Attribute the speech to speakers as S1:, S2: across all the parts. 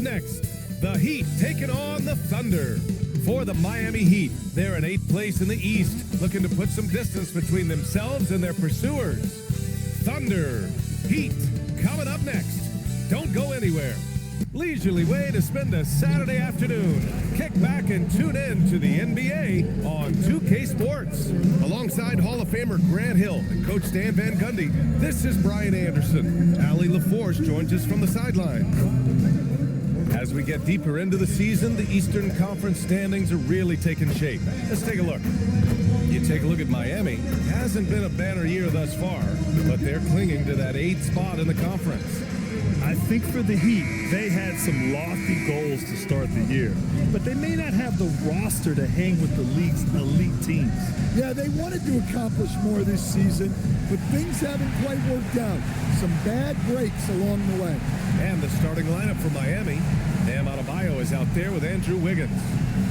S1: next, the Heat taking on the Thunder. For the Miami Heat, they're in 8th place in the East, looking to put some distance between themselves and their pursuers. Thunder, Heat, coming up next. Don't go anywhere. Leisurely way to spend a Saturday afternoon. Kick back and tune in to the NBA on 2K Sports. Alongside Hall of Famer Grant Hill and Coach Dan Van Gundy, this is Brian Anderson. Allie LaForce joins us from the sideline. As we get deeper into the season, the Eastern Conference standings are really taking shape. Let's take a look. You take a look at Miami. Hasn't been a banner year thus far, but they're clinging to that 8th spot in the conference.
S2: I think for the Heat, they had some lofty goals to start the year, but they may not have the roster to hang with the league's elite teams.
S3: Yeah, they wanted to accomplish more this season, but things haven't quite worked out. Some bad breaks along the way.
S1: And the starting lineup for Miami. Bam Adebayo is out there with Andrew Wiggins.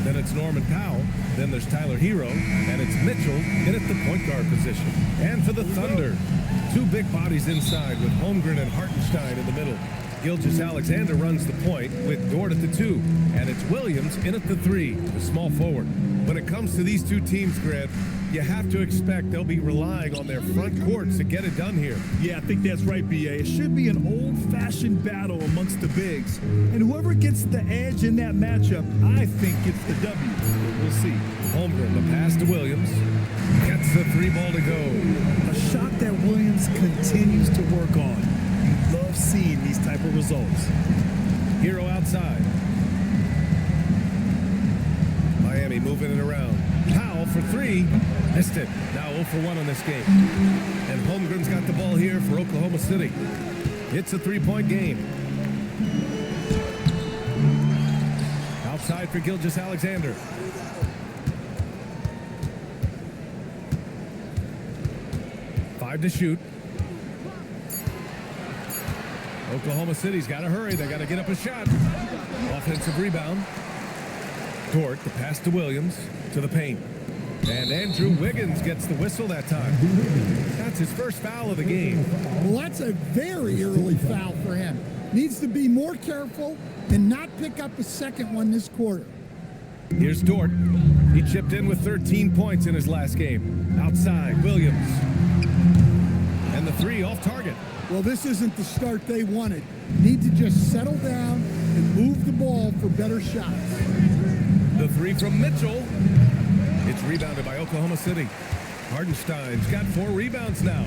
S1: Then it's Norman Powell. Then there's Tyler Hero. And it's Mitchell in at the point guard position. And for the Thunder, two big bodies inside with Holmgren and Hartenstein in the middle. Gilgeous-Alexander runs the point with Dort at the 2. And it's Williams in at the 3, the small forward. When it comes to these two teams, Grant, you have to expect they'll be relying on their front courts to get it done here.
S2: Yeah, I think that's right, B.A. It should be an old-fashioned battle amongst the bigs. And whoever gets the edge in that matchup, I think gets the W. We'll see.
S1: Holmgren, the pass to Williams. Gets the 3 ball to go.
S2: A shot that Williams continues to work on. You love seeing these type of results.
S1: Hero outside. Miami moving it around. Powell for 3. Missed it. Now 0 for 1 on this game. And Holmgren's got the ball here for Oklahoma City. It's a 3-point game. Outside for Gilgeous-Alexander. Five to shoot. Oklahoma City's got to hurry. They got to get up a shot. Offensive rebound. Dort, the pass to Williams, to the paint. And Andrew Wiggins gets the whistle that time. That's his first foul of the game.
S3: Well, that's a very early foul for him. Needs to be more careful and not pick up a second one this quarter.
S1: Here's Dort. He chipped in with 13 points in his last game. Outside, Williams. And the 3 off target.
S3: Well, this isn't the start they wanted. Need to just settle down and move the ball for better shots.
S1: The 3 from Mitchell. It's rebounded by Oklahoma City. Hartenstein's got 4 rebounds now.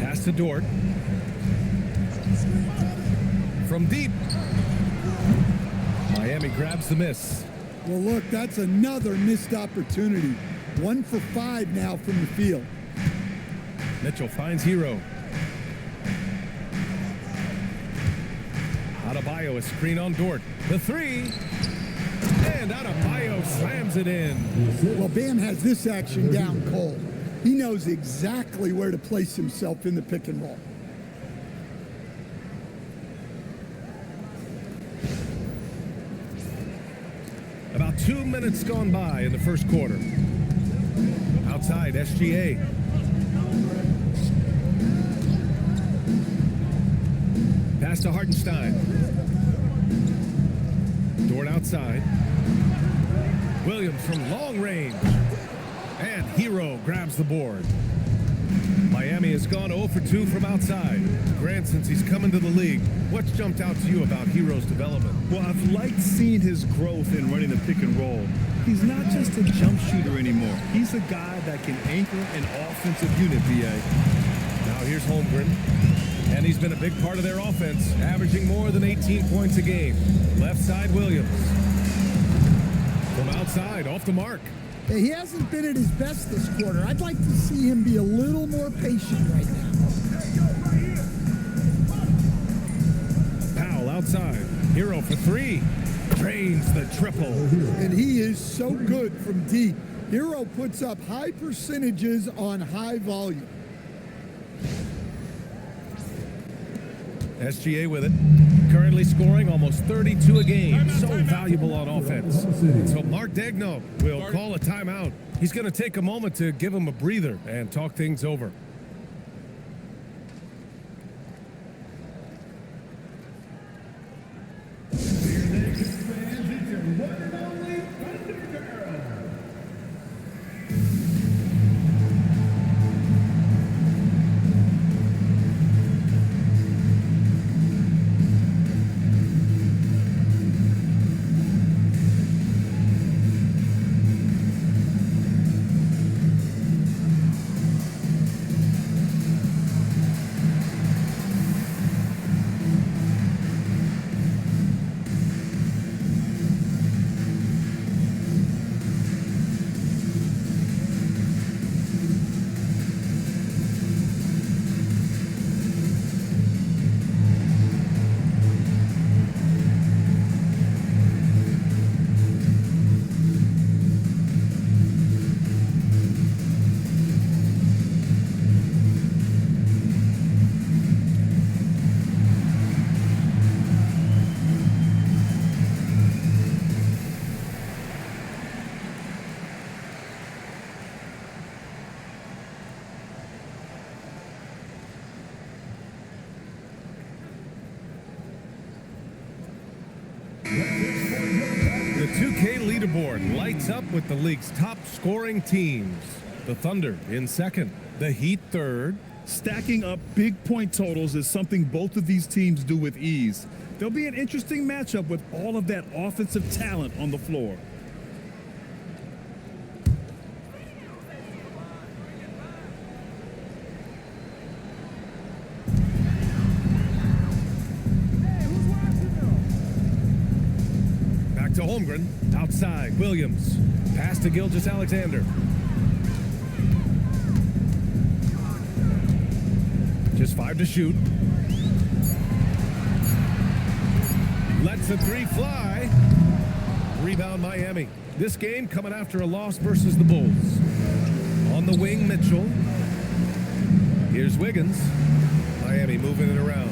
S1: Pass to Dort. From deep. Miami grabs the miss.
S3: Well, look, that's another missed opportunity. 1 for 5 now from the field.
S1: Mitchell finds Hero. Adebayo, a screen on Dort. The 3. And Adebayo slams it in.
S3: Well, Bam has this action down cold. He knows exactly where to place himself in the pick and roll.
S1: About 2 minutes gone by in the first quarter. Outside, SGA. Pass to Hartenstein. Dort outside. Williams from long range. And Hero grabs the board. Miami has gone 0 for 2 from outside. Grant, since he's come into the league, what's jumped out to you about Hero's development?
S2: Well, I've liked seeing his growth in running the pick and roll. He's not just a jump shooter anymore. He's a guy that can anchor an offensive unit, B.A.
S1: Now here's Holmgren. And he's been a big part of their offense, averaging more than 18 points a game. Left side, Williams. From outside, off the mark.
S3: He hasn't been at his best this quarter. I'd like to see him be a little more patient right now.
S1: Powell outside. Hero for 3. Drains the triple.
S3: And he is so good from deep. Hero puts up high percentages on high volume.
S1: SGA with it. Currently scoring almost 32 a game. So valuable on offense. So Mark Daigneault will call a timeout. He's going to take a moment to give him a breather and talk things over. The 2K leaderboard lights up with the league's top scoring teams. The Thunder in second, the Heat third.
S2: Stacking up big point totals is something both of these teams do with ease. There'll be an interesting matchup with all of that offensive talent on the floor.
S1: Back to Holmgren, outside, Williams. Pass to Gilgeous-Alexander. Just 5 to shoot. Lets the 3 fly. Rebound Miami. This game coming after a loss versus the Bulls. On the wing, Mitchell. Here's Wiggins. Miami moving it around.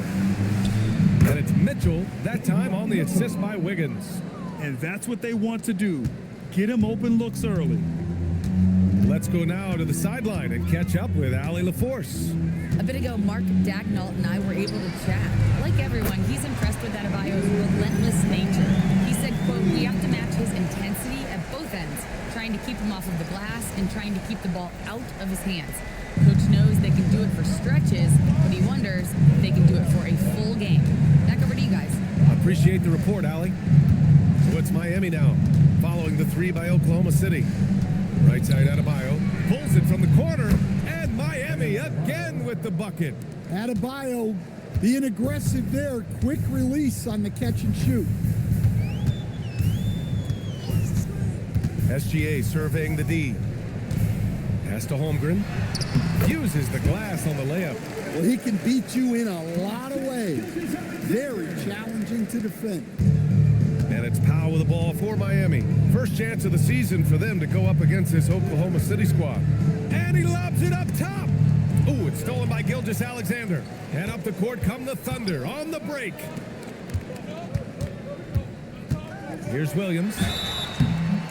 S1: And it's Mitchell, that time on the assist by Wiggins.
S2: And that's what they want to do. Get him open looks early.
S1: Let's go now to the sideline and catch up with Allie LaForce.
S4: A bit ago, Mark Dagnall and I were able to chat. Like everyone, he's impressed with Adebayo's relentless nature. He said, quote, "We have to match his intensity at both ends, trying to keep him off of the glass and trying to keep the ball out of his hands. Coach knows they can do it for stretches, but he wonders if they can do it for a full game." Back over to you guys.
S1: Appreciate the report, Allie. So it's Miami now, following the 3 by Oklahoma City. Right side Adebayo, pulls it from the corner, and Miami again with the bucket.
S3: Adebayo being aggressive there. Quick release on the catch and shoot.
S1: SGA surveying the D. Pass to Holmgren. Uses the glass on the layup.
S3: Well, he can beat you in a lot of ways. Very challenging to defend.
S1: And it's Powell with the ball for Miami. First chance of the season for them to go up against this Oklahoma City squad. And he lobs it up top. Oh, it's stolen by Gilgeous-Alexander. And up the court come the Thunder on the break. Here's Williams.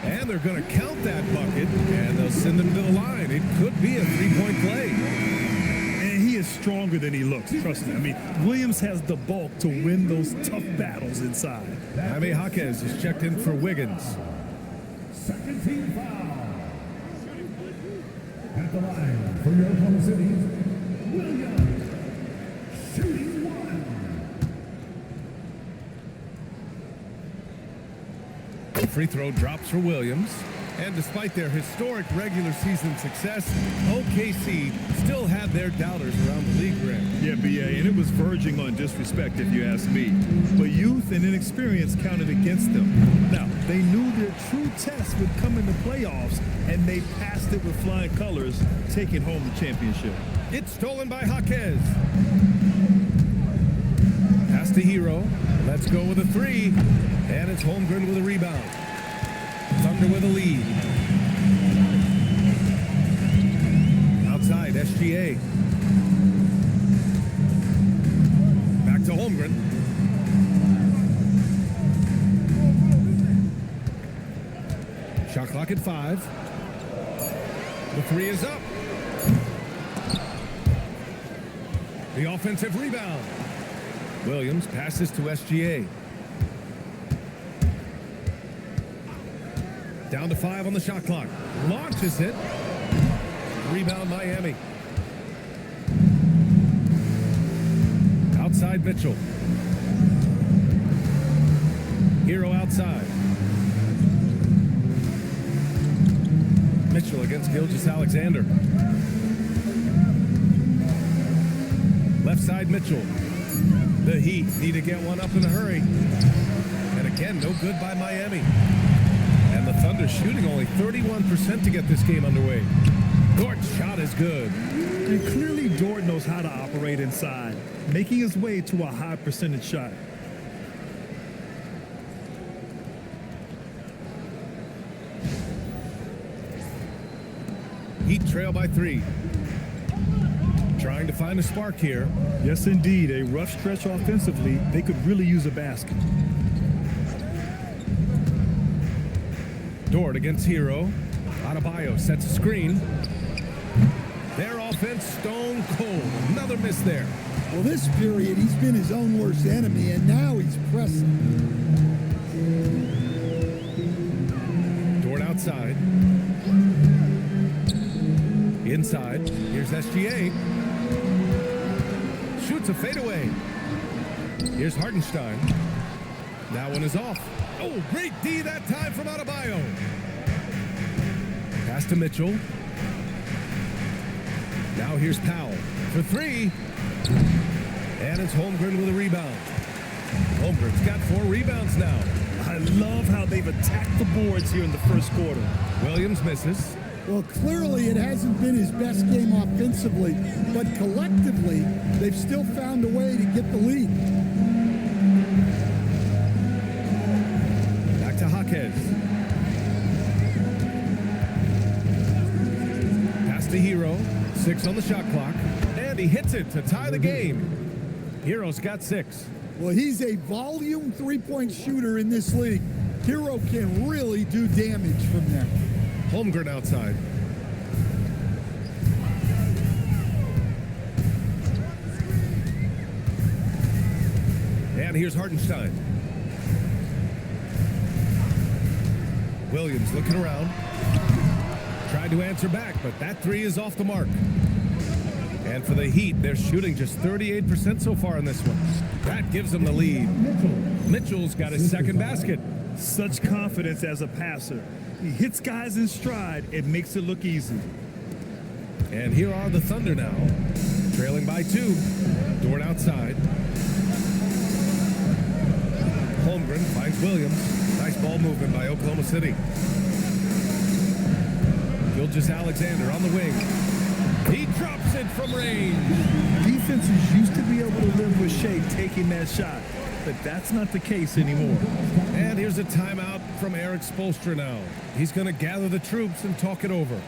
S1: And they're going to count that bucket, and they'll send him to the line. It could be a three-point play.
S2: And he is stronger than he looks, trust me. I mean, Williams has the bulk to win those tough battles inside.
S1: Jaime Jaquez is checked in for Wiggins.
S5: Second team foul. At the line for your Oklahoma City, Williams. Shooting 1.
S1: The free throw drops for Williams. And despite their historic regular season success, OKC still had their doubters around the league, Grant.
S2: Yeah, BA, and it was verging on disrespect if you ask me. But youth and inexperience counted against them. Now, they knew their true test would come in the playoffs, and they passed it with flying colors, taking home the championship.
S1: It's stolen by Jaquez. Pass to Hero. Let's go with a 3. And it's Holmgren with a rebound. Thunder with a lead. Outside, SGA. Back to Holmgren. Shot clock at 5. The 3 is up. The offensive rebound. Williams passes to SGA. Down to 5 on the shot clock. Launches it. Rebound Miami. Outside Mitchell. Hero outside. Mitchell against Gilgeous-Alexander. Left side Mitchell. The Heat need to get one up in a hurry. And again, no good by Miami. And the Thunder shooting only 31% to get this game underway. Dort's shot is good.
S2: And clearly Dort knows how to operate inside, making his way to a high percentage shot.
S1: Heat trail by 3. Trying to find a spark here.
S2: Yes, indeed. A rough stretch offensively. They could really use a basket.
S1: Dort against Hero. Adebayo sets a screen. Their offense stone cold. Another miss there.
S3: Well, this period, he's been his own worst enemy, and now he's pressing.
S1: outside. Inside. Here's SGA. Shoots a fadeaway. Here's Hartenstein. That one is off. Oh, great D that time from Adebayo. Pass to Mitchell. Now here's Powell for three. And it's Holmgren with a rebound. Holmgren's got 4 rebounds now.
S2: I love how they've attacked the boards here in the first quarter.
S1: Williams misses.
S3: Well, clearly it hasn't been his best game offensively, but collectively, they've still found a way to get the lead.
S1: Back to Jaquez. Pass to Hero. 6 on the shot clock. And he hits it to tie the game. Hero's got 6.
S3: Well, he's a volume three-point shooter in this league. Hero can really do damage from there.
S1: Holmgren outside. And here's Hartenstein. Williams looking around. Tried to answer back, but that 3 is off the mark. And for the Heat, they're shooting just 38% so far in this one. That gives them the lead. Mitchell's got his second basket.
S2: Such confidence as a passer. He hits guys in stride. It makes it look easy.
S1: And here are the Thunder now, trailing by 2. Dort outside. Holmgren finds Williams. Nice ball movement by Oklahoma City. Gilgeous-Alexander on the wing. He drops it from range.
S2: Defenses used to be able to live with Shea taking that shot, but that's not the case anymore.
S1: And here's a timeout from Eric Spoelstra now. He's going to gather the troops and talk it over.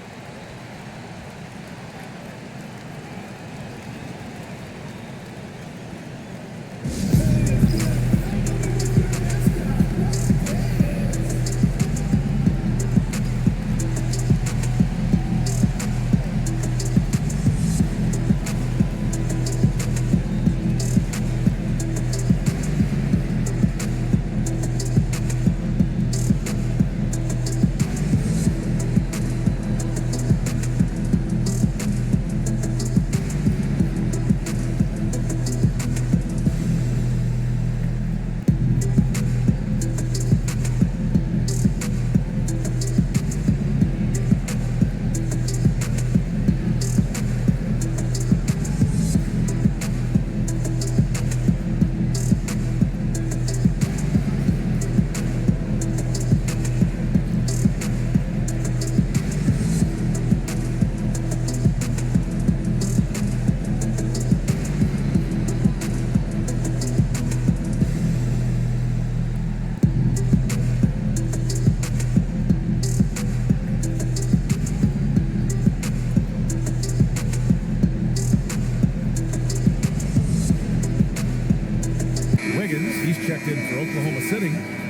S1: Checked in for Oklahoma City.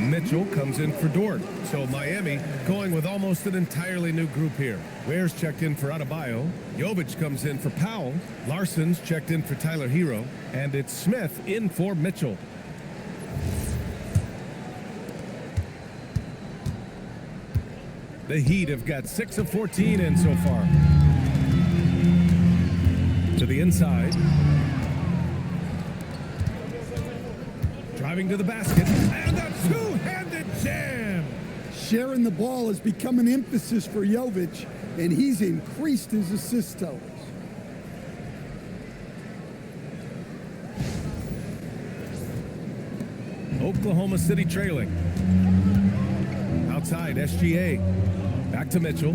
S1: Mitchell comes in for Dort. So Miami going with almost an entirely new group here. Ware's checked in for Adebayo. Jovic comes in for Powell. Larson's checked in for Tyler Hero. And it's Smith in for Mitchell. The Heat have got 6 of 14 in so far. To the inside. Driving to the basket, and a two-handed jam!
S3: Sharing the ball has become an emphasis for Jovic, and he's increased his assist totals.
S1: Oklahoma City trailing. Outside, SGA. Back to Mitchell.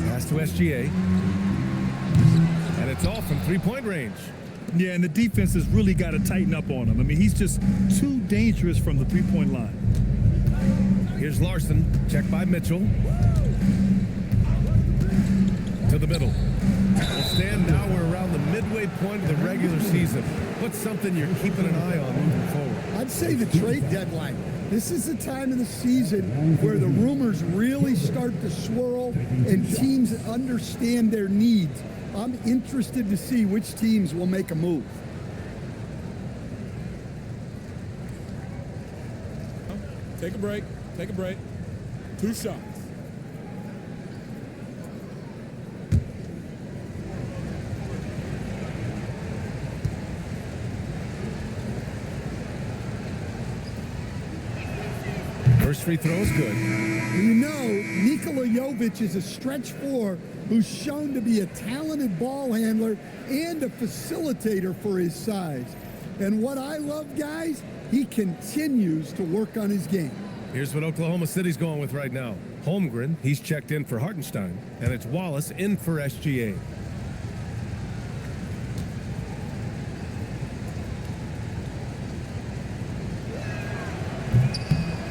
S1: Pass to SGA. And it's off from three-point range.
S2: Yeah, and the defense has really got to tighten up on him. I mean, he's just too dangerous from the three-point line.
S1: Here's Larson. Checked by Mitchell. To the middle. We'll stand now. We're around the midway point of the regular season. What's something you're keeping an eye on moving forward?
S3: I'd say the trade deadline. This is the time of the season where the rumors really start to swirl and teams understand their needs. I'm interested to see which teams will make a move.
S6: Take a break. Take a break. 2 shots.
S1: First free throw is good.
S3: You know, Nikola Jovic is a stretch 4 who's shown to be a talented ball handler and a facilitator for his size. And what I love, guys, he continues to work on his game.
S1: Here's what Oklahoma City's going with right now. Holmgren, he's checked in for Hartenstein, and it's Wallace in for SGA.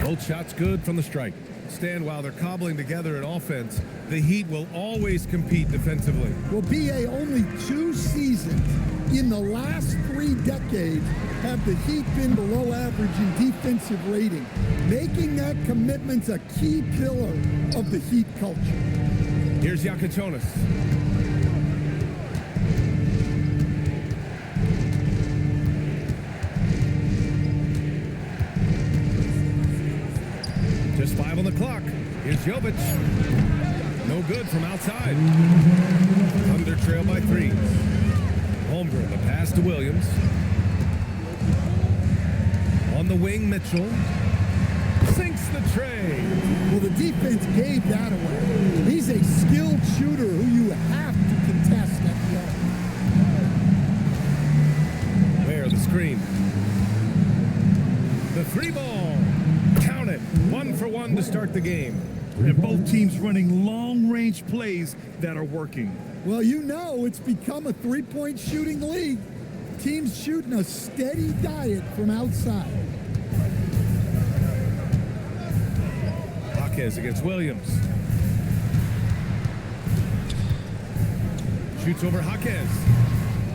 S1: Both shots good from the strike. Stand while they're cobbling together an offense. The Heat will always compete defensively.
S3: Well, BA, only 2 seasons in the last 3 decades have the Heat been below average in defensive rating, making that commitment a key pillar of the Heat culture.
S1: Here's Yakatonis. Just 5 on the clock. Here's Jovic. No good from outside. Thunder trail by 3. Holmgren, the pass to Williams. On the wing, Mitchell. Sinks the tray.
S3: Well, the defense gave that away. He's a skilled shooter who you have to contest at the arc.
S1: There, the screen. The 3 ball. Count it. 1 for 1 to start the game.
S2: And both teams running long-range plays that are working.
S3: Well, you know it's become a 3-point shooting league. Teams shooting a steady diet from outside.
S1: Jaquez against Williams. Shoots over Jaquez.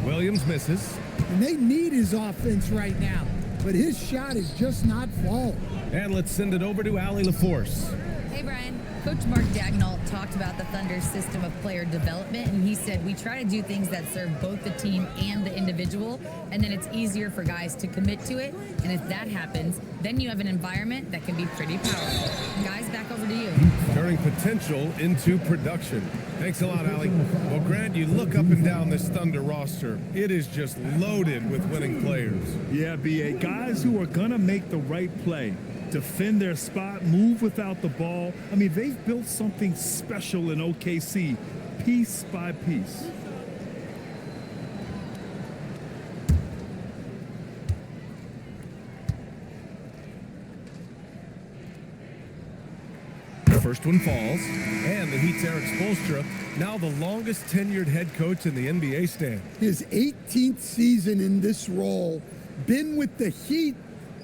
S1: Williams misses.
S3: And they need his offense right now, but his shot is just not falling.
S1: And let's send it over to Allie LaForce.
S4: Hey, Brian. Coach Mark Dagnall talked about the Thunder's system of player development, and he said, we try to do things that serve both the team and the individual, and then it's easier for guys to commit to it. And if that happens, then you have an environment that can be pretty powerful. Guys, back over to you.
S1: Turning potential into production. Thanks a lot, Allie. Well, Grant, you look up and down this Thunder roster. It is just loaded with winning players.
S2: Yeah, BA, guys who are going to make the right play, defend their spot, move without the ball. I mean, they've built something special in OKC, piece by piece.
S1: The first one falls, and the Heat's Eric Spoelstra, now the longest tenured head coach in the NBA stand.
S3: His 18th season in this role, been with the Heat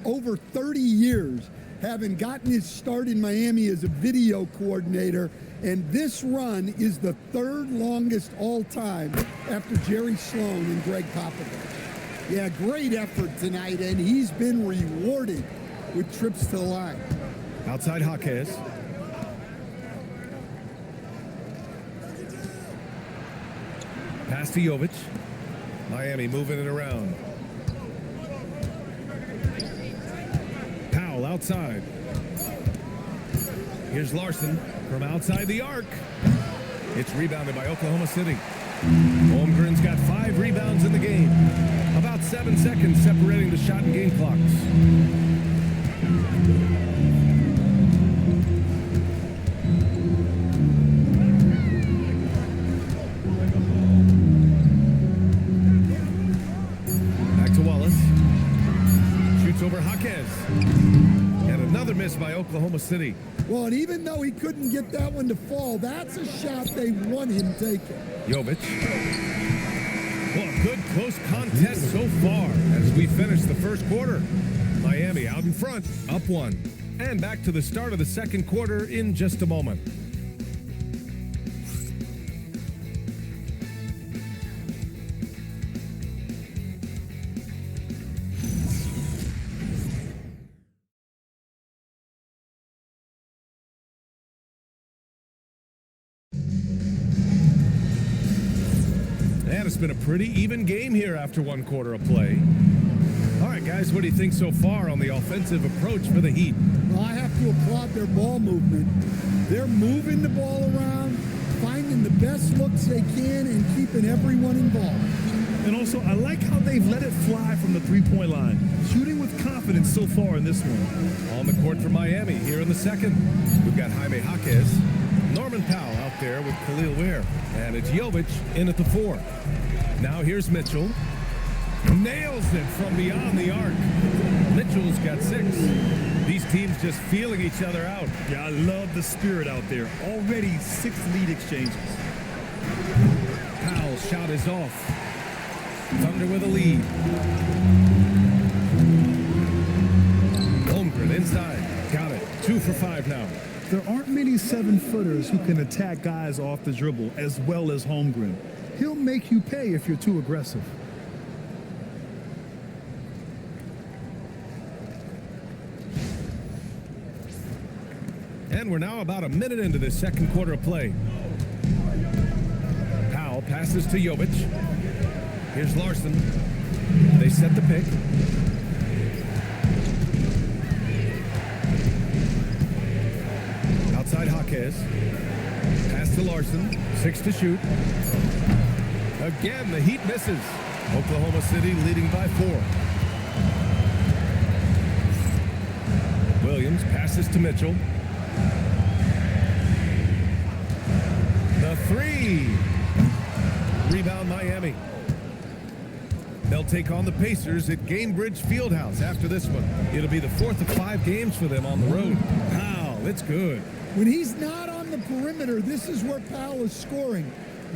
S3: over 30 years, having gotten his start in Miami as a video coordinator, and this run is the 3rd longest all time after Jerry Sloan and Greg Popovich. Yeah, great effort tonight, and he's been rewarded with trips to the line.
S1: Outside Jaquez. Pass to Jovic. Miami moving it around. Powell outside. Here's Larson from outside the arc. It's rebounded by Oklahoma City. Holmgren's got 5 rebounds in the game. About 7 seconds separating the shot and game clocks. Back to Wallace. Shoots over Jaquez. And another miss by Oklahoma City.
S3: Well, and even though he couldn't get that one to fall, that's a shot they want him taking.
S1: Jovic. Well, a good close contest so far as we finish the first quarter. Miami out in front, up 1. And back to the start of the second quarter in just a moment. And it's been a pretty even game here after 1 quarter of play. All right, guys, what do you think so far on the offensive approach for the Heat?
S3: Well, I have to applaud their ball movement. They're moving the ball around, finding the best looks they can, and keeping everyone involved.
S2: And also, I like how they've let it fly from the three-point line, shooting with confidence so far in this one.
S1: On the court for Miami here in the second. We've got Jaime Jaquez, Norman Powell out there with Khalil Ware, and it's Jovic in at the 4. Now here's Mitchell. Nails it from beyond the arc. Mitchell's got 6. These teams just feeling each other out.
S2: Yeah, I love the spirit out there. Already 6 lead exchanges.
S1: Powell's shot is off. Thunder with a lead. Holmgren inside. Got it. 2 for 5 now.
S2: There aren't many 7-footers who can attack guys off the dribble as well as Holmgren. He'll make you pay if you're too aggressive.
S1: And we're now about a minute into the second quarter of play. Powell passes to Jovic. Here's Larson. They set the pick. Outside Jaquez. Pass to Larson. 6 to shoot. Again, the Heat misses. Oklahoma City leading by 4. Williams passes to Mitchell. The 3. Rebound Miami. They'll take on the Pacers at Gainbridge Fieldhouse after this one. It'll be the 4th of 5 games for them on the road. Wow, it's good.
S3: When he's not on the perimeter, this is where Powell is scoring,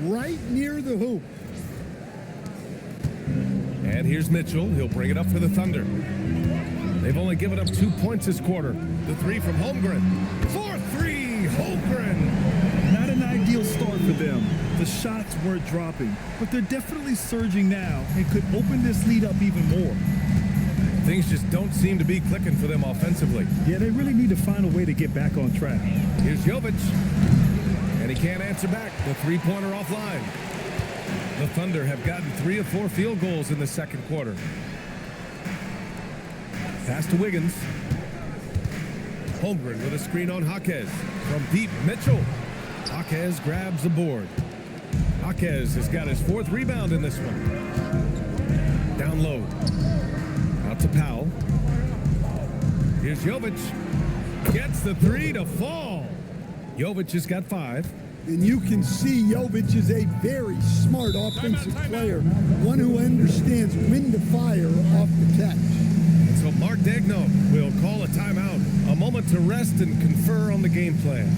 S3: right near the hoop.
S1: And here's Mitchell. He'll bring it up for the Thunder. They've only given up 2 points this quarter. The 3 from Holmgren. 4-3, Holmgren.
S2: Not an ideal start for them. The shots weren't dropping, but they're definitely surging now and could open this lead up even more.
S1: Things just don't seem to be clicking for them offensively.
S2: Yeah, they really need to find a way to get back on track.
S1: Here's Jovic. And he can't answer back. The 3-pointer offline. The Thunder have gotten 3 of 4 field goals in the second quarter. Pass to Wiggins. Holmgren with a screen on Jaquez. From deep, Mitchell. Jaquez grabs the board. Jaquez has got his 4th rebound in this one. Down low. Out to Powell. Here's Jovic. Gets the 3 to fall. Jovic has got 5.
S3: And you can see Jovic is a very smart offensive player, one who understands when to fire off the catch.
S1: And so Mark Daigneault will call a timeout, a moment to rest and confer on the game plan.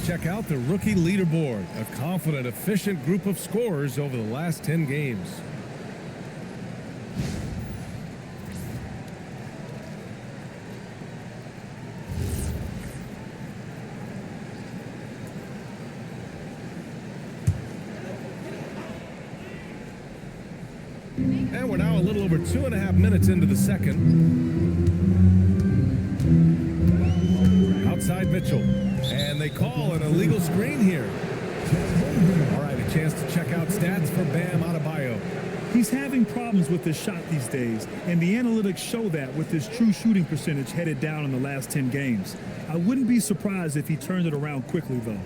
S1: Check out the rookie leaderboard, a confident, efficient group of scorers over the last 10 games. And we're now a little over 2.5 minutes into the second. Outside Mitchell. And they call an illegal screen here. All right, a chance to check out stats for Bam Adebayo.
S2: He's having problems with his shot these days, and the analytics show that with his true shooting percentage headed down in the last 10 games. I wouldn't be surprised if he turned it around quickly, though.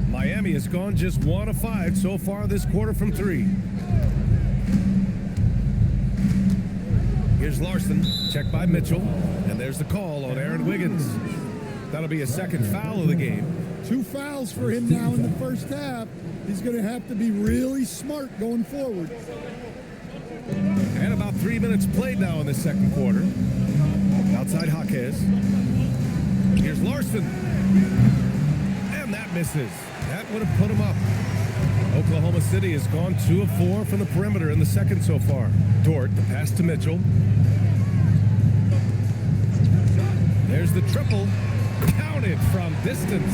S1: Miami has gone just 1 of 5 so far this quarter from 3. Here's Larson, checked by Mitchell, and there's the call on Aaron Wiggins. That'll be a second foul of the game.
S3: 2 fouls for him now in the first half. He's going to have to be really smart going forward.
S1: And about 3 minutes played now in the second quarter. Outside Jaquez. Here's Larson. And that misses. That would have put him up. Oklahoma City has gone 2 of 4 from the perimeter in the second so far. Dort, the pass to Mitchell. There's the triple. Counted from distance.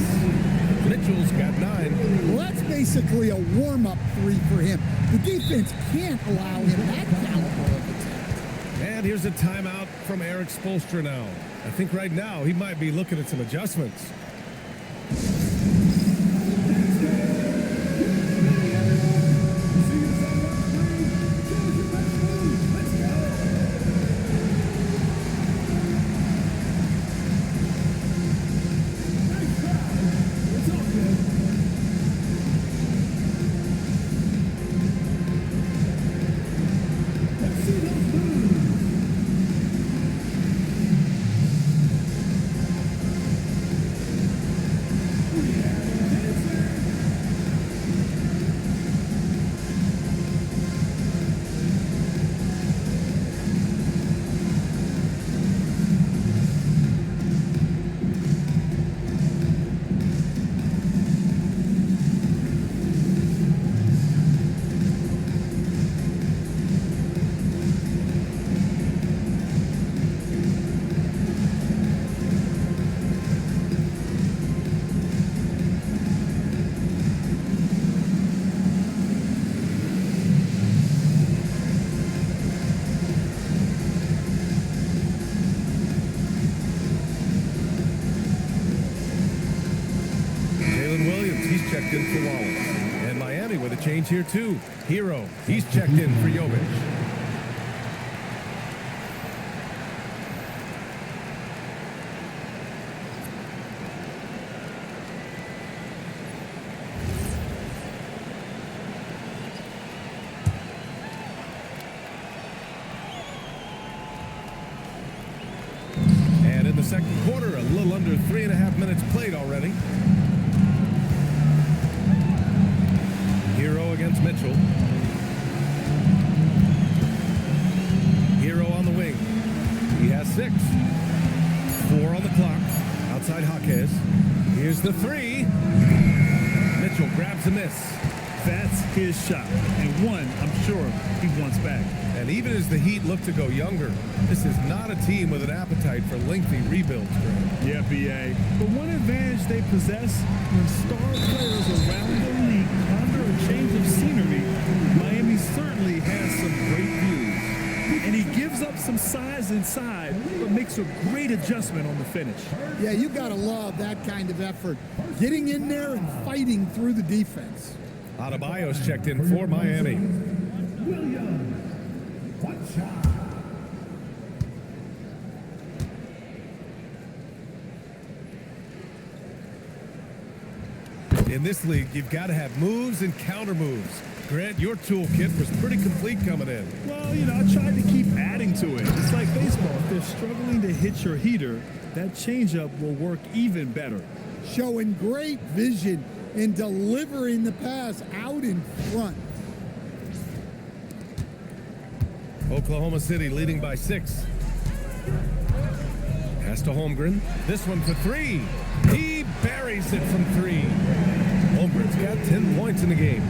S1: Mitchell's got 9.
S3: Well, that's basically a warm-up 3 for him. The defense can't allow him that caliber of attack.
S1: And here's a timeout from Eric Spoelstra now. I think right now he might be looking at some adjustments. Checked in for Wallace. And Miami with a change here too. Hero, he's checked in for Jovic. And in the second quarter, a little under 3.5 minutes played already. Hero against Mitchell. Hero on the wing. He has 6. 4 on the clock. Outside Jaquez. Here's the 3. Mitchell grabs a miss.
S2: That's his shot, and one I'm sure he wants back.
S1: And even as the Heat look to go younger, this is not a team with an appetite for lengthy rebuilds, Greg.
S2: Yeah, B.A. But one advantage they possess when star players around the league ponder a change of scenery, Miami certainly has some great views. And he gives up some size inside, but makes a great adjustment on the finish.
S3: Yeah, you got to love that kind of effort. Getting in there and fighting through the defense.
S1: Adebayo's checked in for Miami. In this league, you've got to have moves and counter moves. Grant, your toolkit was pretty complete coming in.
S2: Well, you know, I tried to keep adding to it. It's like baseball. If they're struggling to hit your heater, that changeup will work even better.
S3: Showing great vision and delivering the pass out in front.
S1: Oklahoma City leading by 6. Pass to Holmgren. This one for 3. He buries it from 3. Holmgren's got 10 points in the game.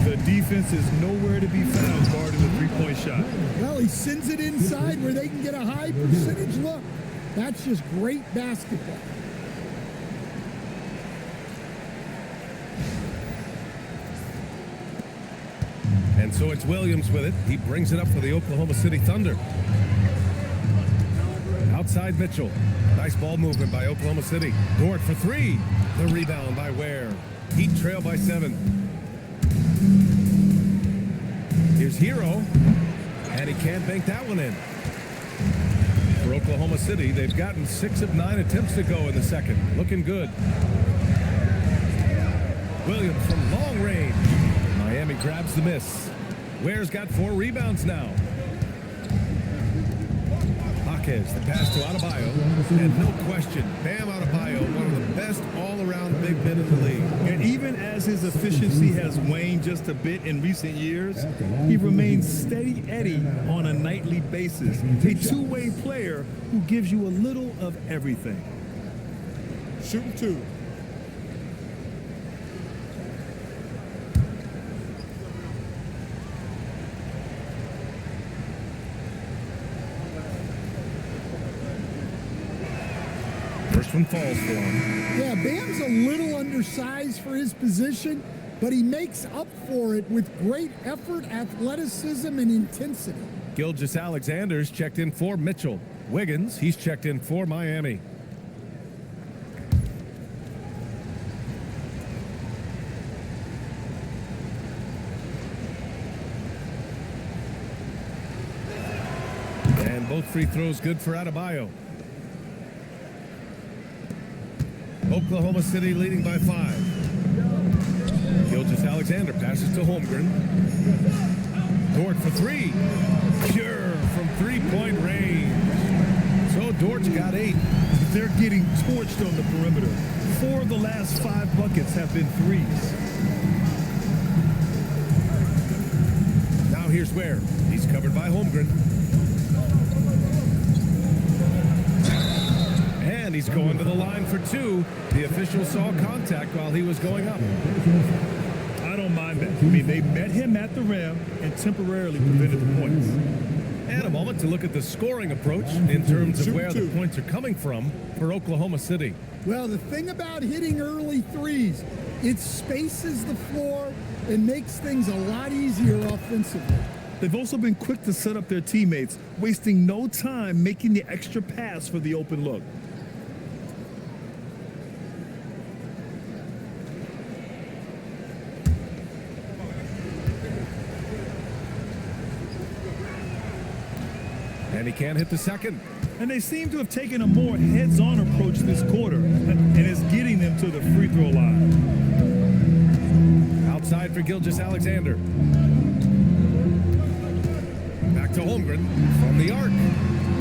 S2: The defense is nowhere to be found guarding the three-point shot.
S3: Well, he sends it inside where they can get a high percentage look. That's just great basketball.
S1: And so it's Williams with it. He brings it up for the Oklahoma City Thunder. Outside Mitchell. Nice ball movement by Oklahoma City. Dort for three. The rebound by Ware. Heat trail by 7. Here's Hero. And he can't bank that one in. For Oklahoma City, they've gotten 6 of 9 attempts to go in the second. Looking good. Williams from long range. Miami grabs the miss. Ware's got 4 rebounds now. Jaquez, the pass to Adebayo. And no question, Bam Adebayo, one of the best all-around big men in the league.
S2: And even as his efficiency has waned just a bit in recent years, he remains steady Eddie on a nightly basis. A two-way player who gives you a little of everything.
S6: Shooting 2.
S1: First one falls for him.
S3: Yeah, Bam's a little undersized for his position, but he makes up for it with great effort, athleticism, and intensity.
S1: Gilgeous-Alexander's checked in for Mitchell. Wiggins, he's checked in for Miami. And both free throws good for Adebayo. Oklahoma City leading by 5. Gilgeous-Alexander passes to Holmgren. Dort for 3. Pure from three-point range. So Dort's got 8.
S2: They're getting torched on the perimeter. 4 of the last 5 buckets have been threes.
S1: Now here's Ware. He's covered by Holmgren. And he's going to the line for 2. The official saw contact while he was going up.
S2: I don't mind that. I mean, they met him at the rim and temporarily prevented the points.
S1: And a moment to look at the scoring approach in terms of where the points are coming from for Oklahoma City.
S3: Well, the thing about hitting early threes, it spaces the floor and makes things a lot easier offensively.
S2: They've also been quick to set up their teammates, wasting no time making the extra pass for the open look.
S1: And he can't hit the second.
S2: And they seem to have taken a more heads-on approach this quarter, and it's getting them to the free throw line.
S1: Outside for Gilgeous-Alexander. Back to Holmgren from the arc.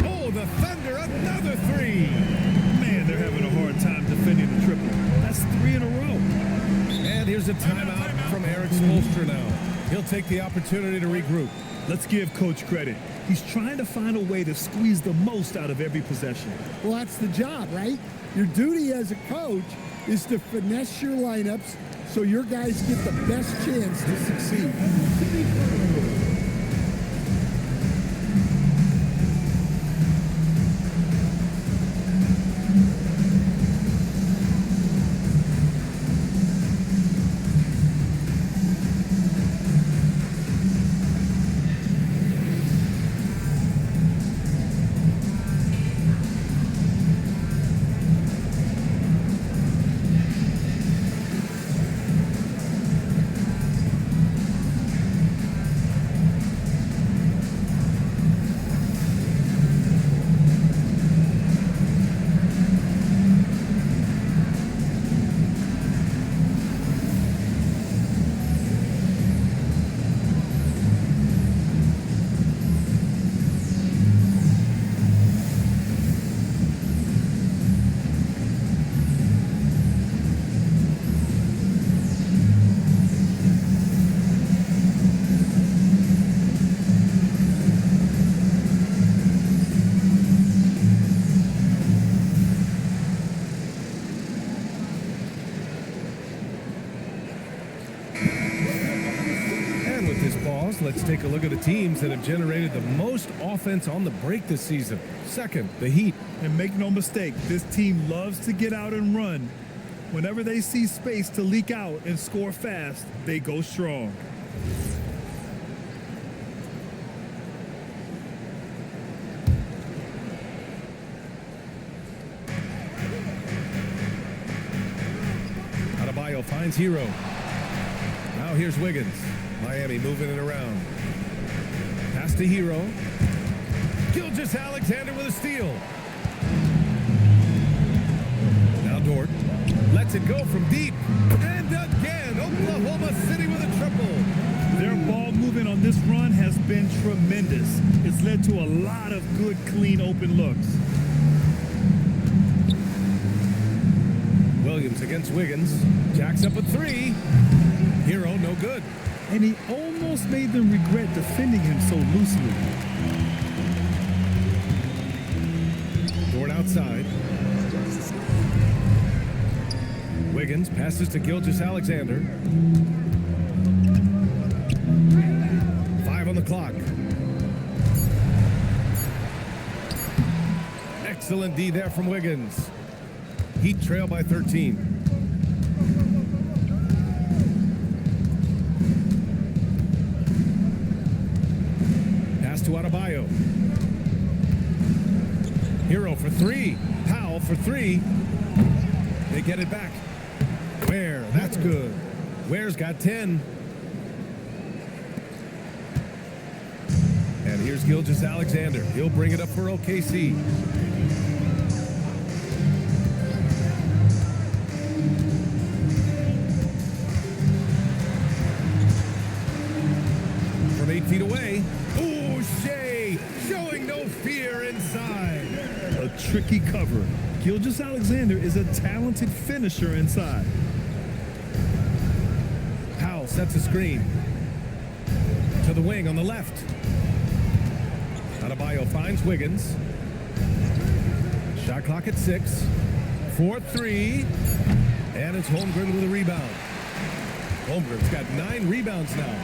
S1: Oh, the Thunder, another 3.
S2: Man, they're having a hard time defending the triple. That's 3 in a row.
S1: And here's a timeout from Eric Spoelstra now. He'll take the opportunity to regroup.
S2: Let's give Coach credit. He's trying to find a way to squeeze the most out of every possession.
S3: Well, that's the job, right? Your duty as a coach is to finesse your lineups so your guys get the best chance to succeed.
S1: Let's take a look at the teams that have generated the most offense on the break this season. Second, the Heat.
S2: And make no mistake, this team loves to get out and run. Whenever they see space to leak out and score fast, they go strong.
S1: finds Hero. Now here's Wiggins. Miami moving it around. Pass to Hero. Gilgeous-Alexander with a steal. Now Dort lets it go from deep. And again, Oklahoma City with a triple.
S2: Their ball movement on this run has been tremendous. It's led to a lot of good, clean, open looks.
S1: Williams against Wiggins. Jacks up a three. Hero, no good.
S2: And he almost made them regret defending him so loosely.
S1: Dort outside. Wiggins passes to Gilgeous-Alexander. 5 on the clock. Excellent D there from Wiggins. Heat trail by 13. Pass to Adebayo. Hero for three. Powell for three. They get it back. Ware, that's good. Ware's got 10. And here's Gilgeous-Alexander. He'll bring it up for OKC. From 8 feet away. Ooh, Shea showing no fear inside.
S2: A tricky cover. Gilgeous-Alexander is a talented finisher inside.
S1: Powell sets a screen. To the wing on the left. Adebayo finds Wiggins. Shot clock at 6. 4-3. And it's Holmgren with a rebound. Holmgren's got 9 rebounds now.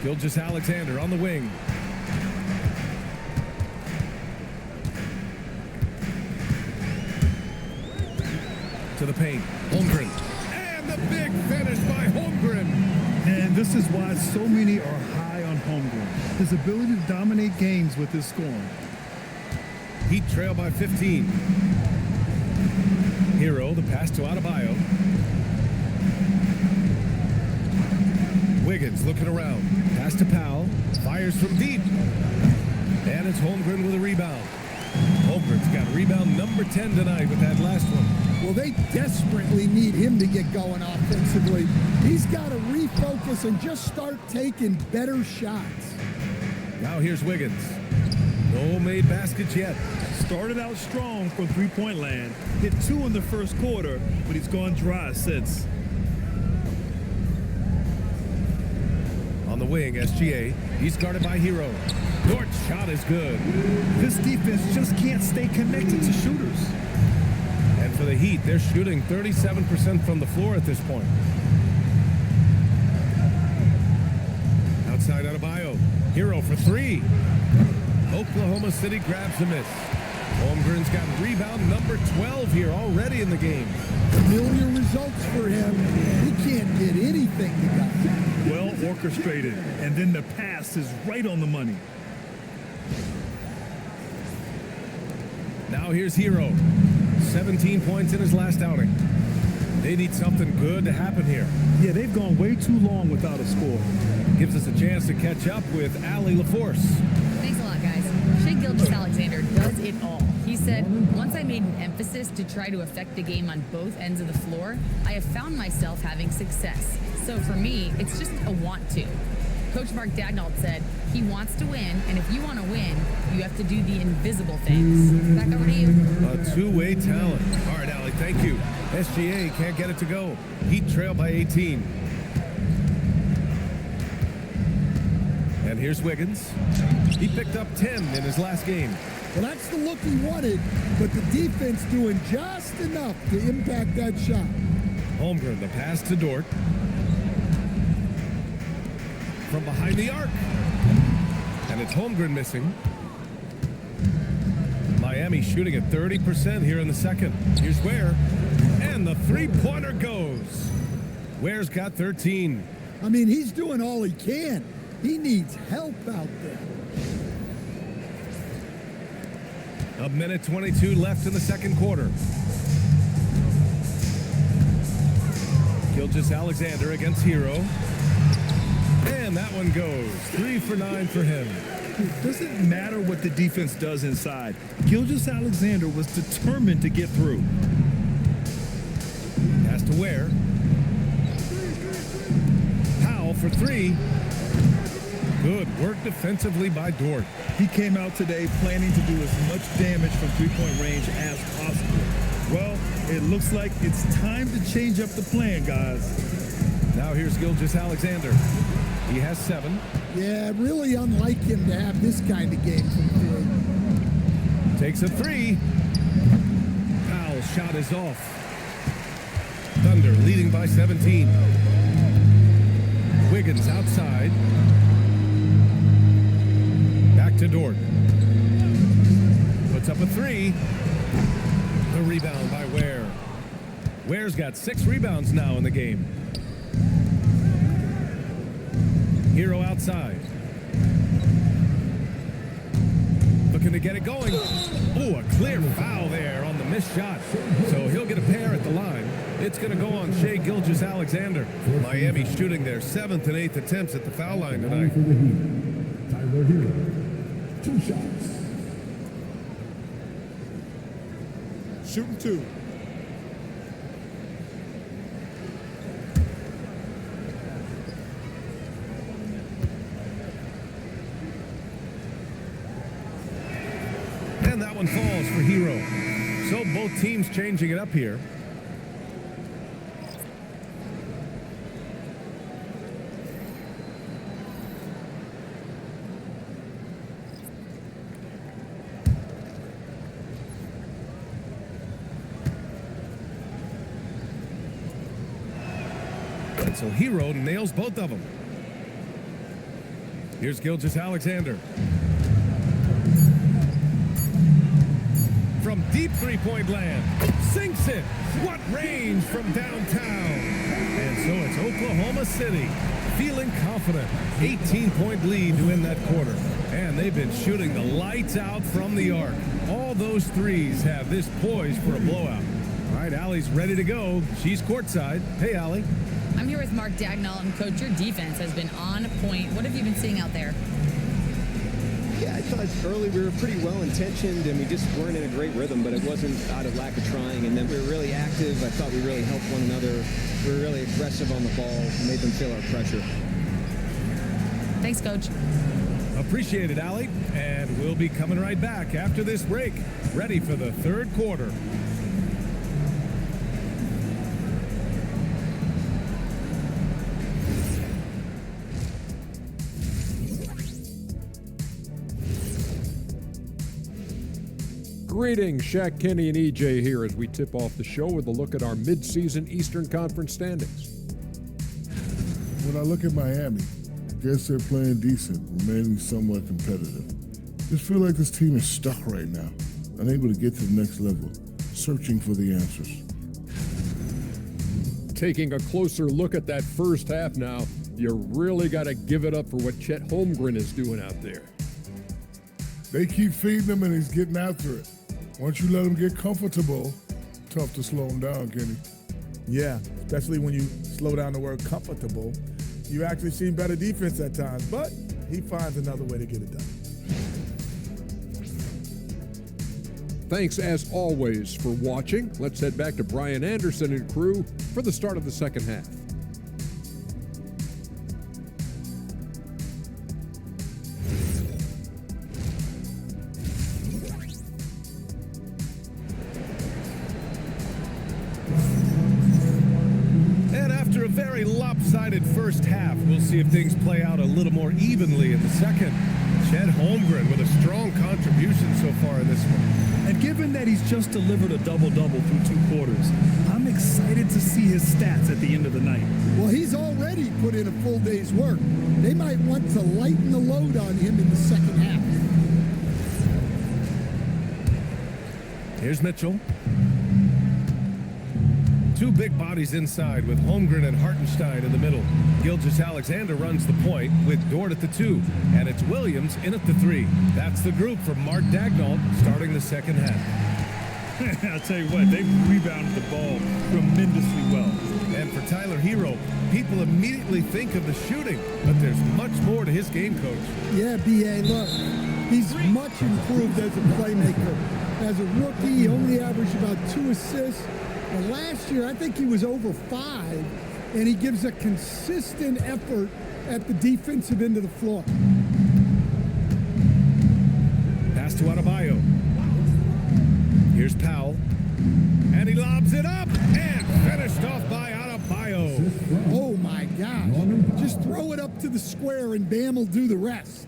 S1: Gilgeous-Alexander on the wing. To the paint. Holmgren. And the big finish by Holmgren.
S2: And this is why so many are high on Holmgren. His ability to dominate games with his scoring.
S1: Heat trail by 15. Hero, the pass to Adebayo. Wiggins looking around. Pass to Powell. Fires from deep. And it's Holmgren with a rebound. Holmgren's got rebound number 10 tonight with that last one.
S3: Well, they desperately need him to get going offensively. He's got to refocus and just start taking better shots.
S1: Now here's Wiggins. No made baskets yet.
S2: Started out strong from three-point land. Hit 2 in the first quarter, but he's gone dry since.
S1: On the wing, SGA. He's guarded by Hero. Dort's shot is good.
S2: This defense just can't stay connected to shooters.
S1: And for the Heat, they're shooting 37% from the floor at this point. Outside Adebayo. Hero for 3. Oklahoma City grabs the miss. Holmgren's got rebound number 12 here already in the game.
S3: Familiar results for him. He can't get anything to go.
S2: Well orchestrated, and then the pass is right on the money.
S1: Now here's Hero. 17 points in his last outing. They need something good to happen here.
S2: Yeah, they've gone way too long without a score.
S1: Gives us a chance to catch up with Allie LaForce.
S4: Thanks a lot, guys. Shea Gilgeous-Alexander does it all. He said, once I made an emphasis to try to affect the game on both ends of the floor, I have found myself having success. So for me, it's just a want to. Coach Mark Daigneault said, he wants to win, and if you want to win, you have to do the invisible things. Back over to you.
S1: A two-way talent. All right, Allie, thank you. SGA can't get it to go. Heat trail by 18. And here's Wiggins. He picked up 10 in his last game.
S3: Well, that's the look he wanted, but the defense doing just enough to impact that shot.
S1: Holmgren, the pass to Dort. From behind the arc. And it's Holmgren missing. Miami shooting at 30% here in the second. Here's Ware. And the three-pointer goes. Ware's got 13.
S3: I mean, he's doing all he can. He needs help out there.
S1: A minute 22 left in the second quarter. Gilgeous Alexander against Hero. And that one goes. 3 for 9 for him.
S2: It doesn't matter what the defense does inside. Gilgeous Alexander was determined to get through.
S1: Has to Ware. Powell for 3. Good work defensively by Dort.
S2: He came out today planning to do as much damage from three-point range as possible. Well, it looks like it's time to change up the plan, guys.
S1: Now here's Gilgeous Alexander. He has 7.
S3: Yeah, really unlike him to have this kind of game from three.
S1: Takes a 3. Powell's shot is off. Thunder leading by 17. Wiggins outside. Back to Dort. Puts up a 3. The rebound by Ware. Ware's got 6 rebounds now in the game. Hero outside. Looking to get it going. Oh, a clear foul there on the missed shot. So he'll get a pair at the line. It's going to go on Shai Gilgeous-Alexander. Miami shooting their 7th and 8th attempts at the foul line tonight.
S5: For the Heat, Tyler Hero. 2 shots.
S6: Shooting 2.
S1: And that one falls for Hero. So both teams changing it up here. And so Hero nails both of them. Here's Gilgeous-Alexander. From deep three-point land, sinks it. What range from downtown. And so it's Oklahoma City feeling confident. 18-point lead to win that quarter. And they've been shooting the lights out from the arc. All those threes have this poised for a blowout. All right, Allie's ready to go. She's courtside. Hey, Allie.
S4: I'm here with Mark Dagnall, and Coach, your defense has been on point. What have you been seeing out there?
S7: Yeah, I thought early we were pretty well-intentioned, and we just weren't in a great rhythm, but it wasn't out of lack of trying. And then we were really active. I thought we really helped one another. We were really aggressive on the ball, made them feel our pressure.
S4: Thanks, Coach.
S1: Appreciate it, Allie. And we'll be coming right back after this break, ready for the third quarter.
S8: Greetings, Shaq Kenny and EJ here as we tip off the show with a look at our midseason Eastern Conference standings.
S5: When I look at Miami, I guess they're playing decent, remaining somewhat competitive. Just feel like this team is stuck right now, unable to get to the next level, searching for the answers.
S8: Taking a closer look at that first half now, you really got to give it up for what Chet Holmgren is doing out there.
S5: They keep feeding him and he's getting after it. Once you let him get comfortable, tough to slow him down, Kenny.
S6: Yeah, especially when you slow down the word comfortable. You actually see better defense at times, but he finds another way to get it done.
S8: Thanks as always for watching. Let's head back to Brian Anderson and crew for the start of the second half.
S1: Very lopsided first half. We'll see if things play out a little more evenly in the second. Chet Holmgren with a strong contribution so far in this one.
S2: And given that he's just delivered a double-double through 2 quarters, I'm excited to see his stats at the end of the night.
S3: Well, he's already put in a full day's work. They might want to lighten the load on him in the second half.
S1: Here's Mitchell. 2 big bodies inside with Holmgren and Hartenstein in the middle. Gilgeous-Alexander runs the point with Dort at the 2. And it's Williams in at the 3. That's the group for Mark Dagnall starting the second half.
S2: I'll tell you what, they've rebounded the ball tremendously well.
S1: And for Tyler Hero, people immediately think of the shooting, but there's much more to his game, Coach.
S3: Yeah, B.A., look, he's much improved as a playmaker. As a rookie, he only averaged about 2 assists. And last year, I think he was over 5, and he gives a consistent effort at the defensive end of the floor.
S1: Pass to Adebayo. Here's Powell. And he lobs it up and finished off by Adebayo.
S3: Oh, my gosh. Just throw it up to the square, and Bam will do the rest.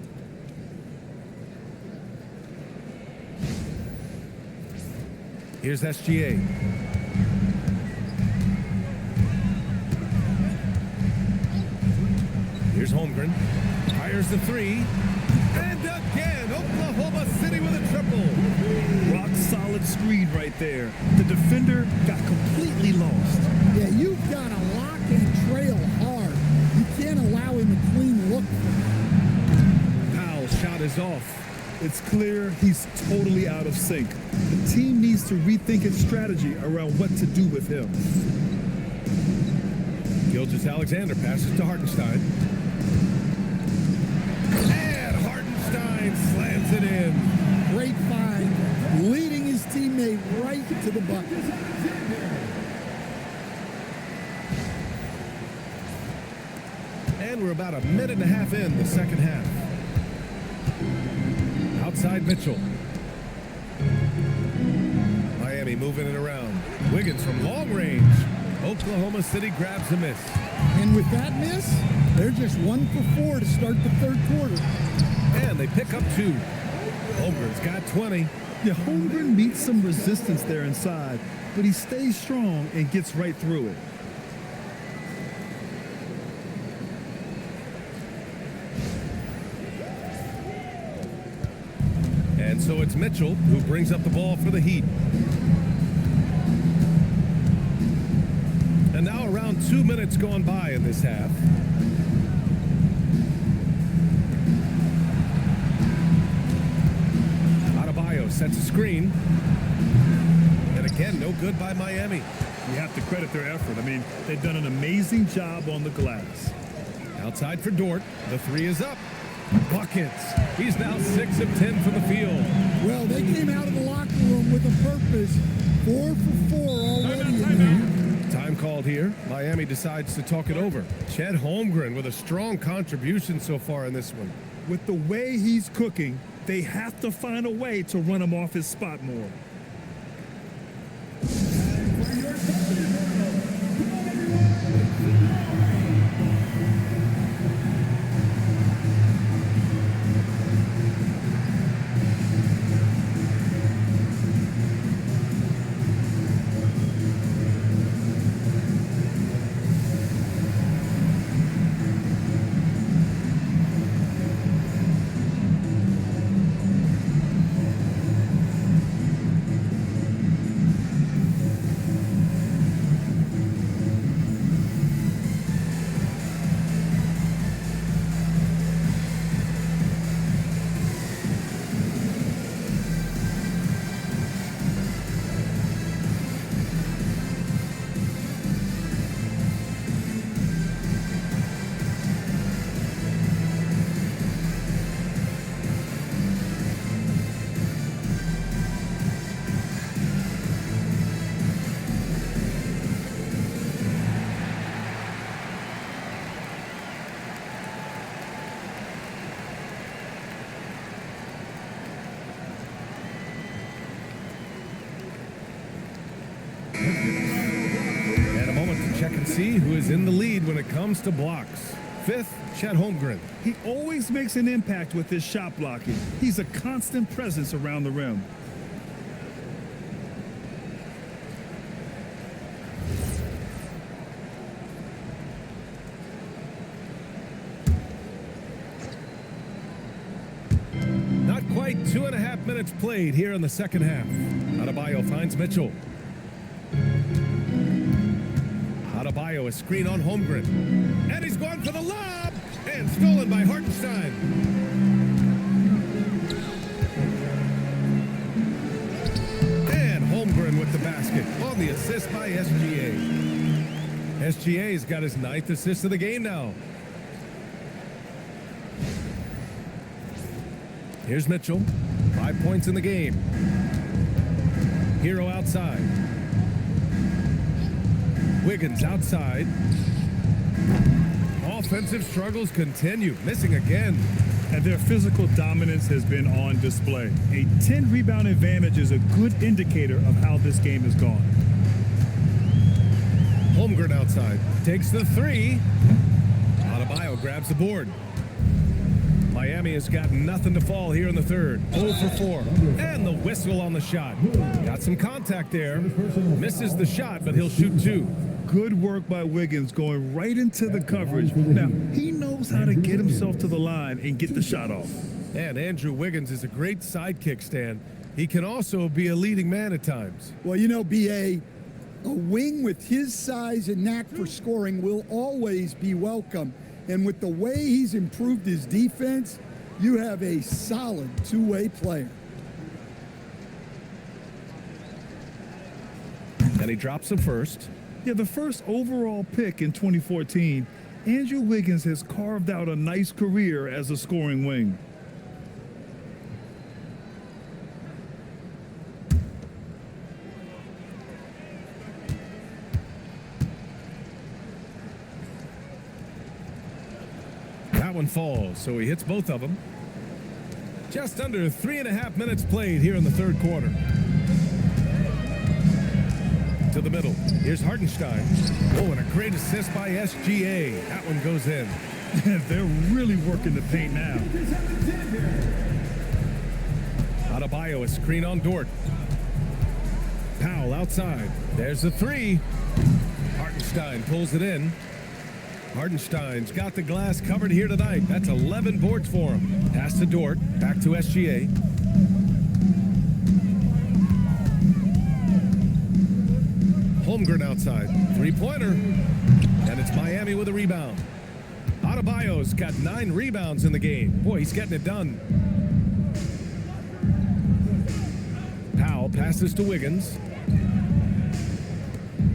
S1: Here's SGA. Here's Holmgren. Fires the 3. And again, Oklahoma City with a triple.
S2: Rock solid screen right there. The defender got completely lost.
S3: Yeah, you've got to lock and trail hard. You can't allow him a clean look.
S1: Powell's shot is off.
S2: It's clear he's totally out of sync. The team needs to rethink its strategy around what to do with him.
S1: Gilgeous-Alexander passes to Hartenstein. And Hartenstein slams it in.
S3: Great find, leading his teammate right to the bucket.
S1: And we're about a minute and a half in the second half. Outside Mitchell. Miami moving it around. Wiggins from long range. Oklahoma City grabs a miss.
S3: And with that miss, they're just 1 for 4 to start the third quarter.
S1: And they pick up 2. Holmgren's got 20.
S2: Yeah, Holmgren meets some resistance there inside, but he stays strong and gets right through it.
S1: And so it's Mitchell who brings up the ball for the Heat. And now around 2 minutes gone by in this half. Adebayo sets a screen. And again, no good by Miami.
S2: You have to credit their effort. I mean, they've done an amazing job on the glass.
S1: Outside for Dort. The 3 is up. Buckets. He's now 6 of 10 from the field.
S3: Well, they came out of the locker room with a purpose. 4 for 4 already in there.
S1: Time called here. Miami decides to talk it over. Chet Holmgren with a strong contribution so far in this one.
S2: With the way he's cooking, they have to find a way to run him off his spot more.
S1: And a moment to check and see who is in the lead when it comes to blocks. 5th, Chet Holmgren.
S2: He always makes an impact with his shot blocking. He's a constant presence around the rim.
S1: Not quite 2.5 minutes played here in the second half. Adebayo finds Mitchell. Adebayo, a screen on Holmgren. And he's going for the lob! And stolen by Hartenstein. And Holmgren basket on the assist by SGA. SGA's got his 9th assist of the game now. Here's Mitchell. 5 points in the game. Hero outside. Wiggins outside. Offensive struggles continue. Missing again.
S2: And their physical dominance has been on display. A 10-rebound advantage is a good indicator of how this game has gone.
S1: Holmgren outside. Takes the 3. Adebayo grabs the board. Miami has got nothing to fall here in the third. 0 for 4. And the whistle on the shot. Got some contact there. Misses the shot, but he'll shoot 2.
S2: Good work by Wiggins going right into the coverage. Now, he knows how to get himself to the line and get the shot off.
S1: And Andrew Wiggins is a great sidekick, Stan. He can also be a leading man at times.
S3: Well, you know, B.A., a wing with his size and knack for scoring will always be welcome. And with the way he's improved his defense, you have a solid two-way player.
S1: And he drops the first.
S2: Yeah, the first overall pick in 2014, Andrew Wiggins has carved out a nice career as a scoring wing.
S1: That one falls, so he hits both of them. Just under 3.5 minutes played here in the third quarter. To the middle. Here's Hartenstein. Oh, and a great assist by SGA. That one goes in.
S2: They're really working the paint now.
S1: Adebayo, a screen on Dort. Powell outside. There's the 3. Hartenstein pulls it in. Hartenstein's got the glass covered here tonight. That's 11 boards for him. Pass to Dort. Back to SGA. Holmgren outside. 3-pointer. And it's Miami with a rebound. Adebayo's got 9 rebounds in the game. Boy, he's getting it done. Powell passes to Wiggins.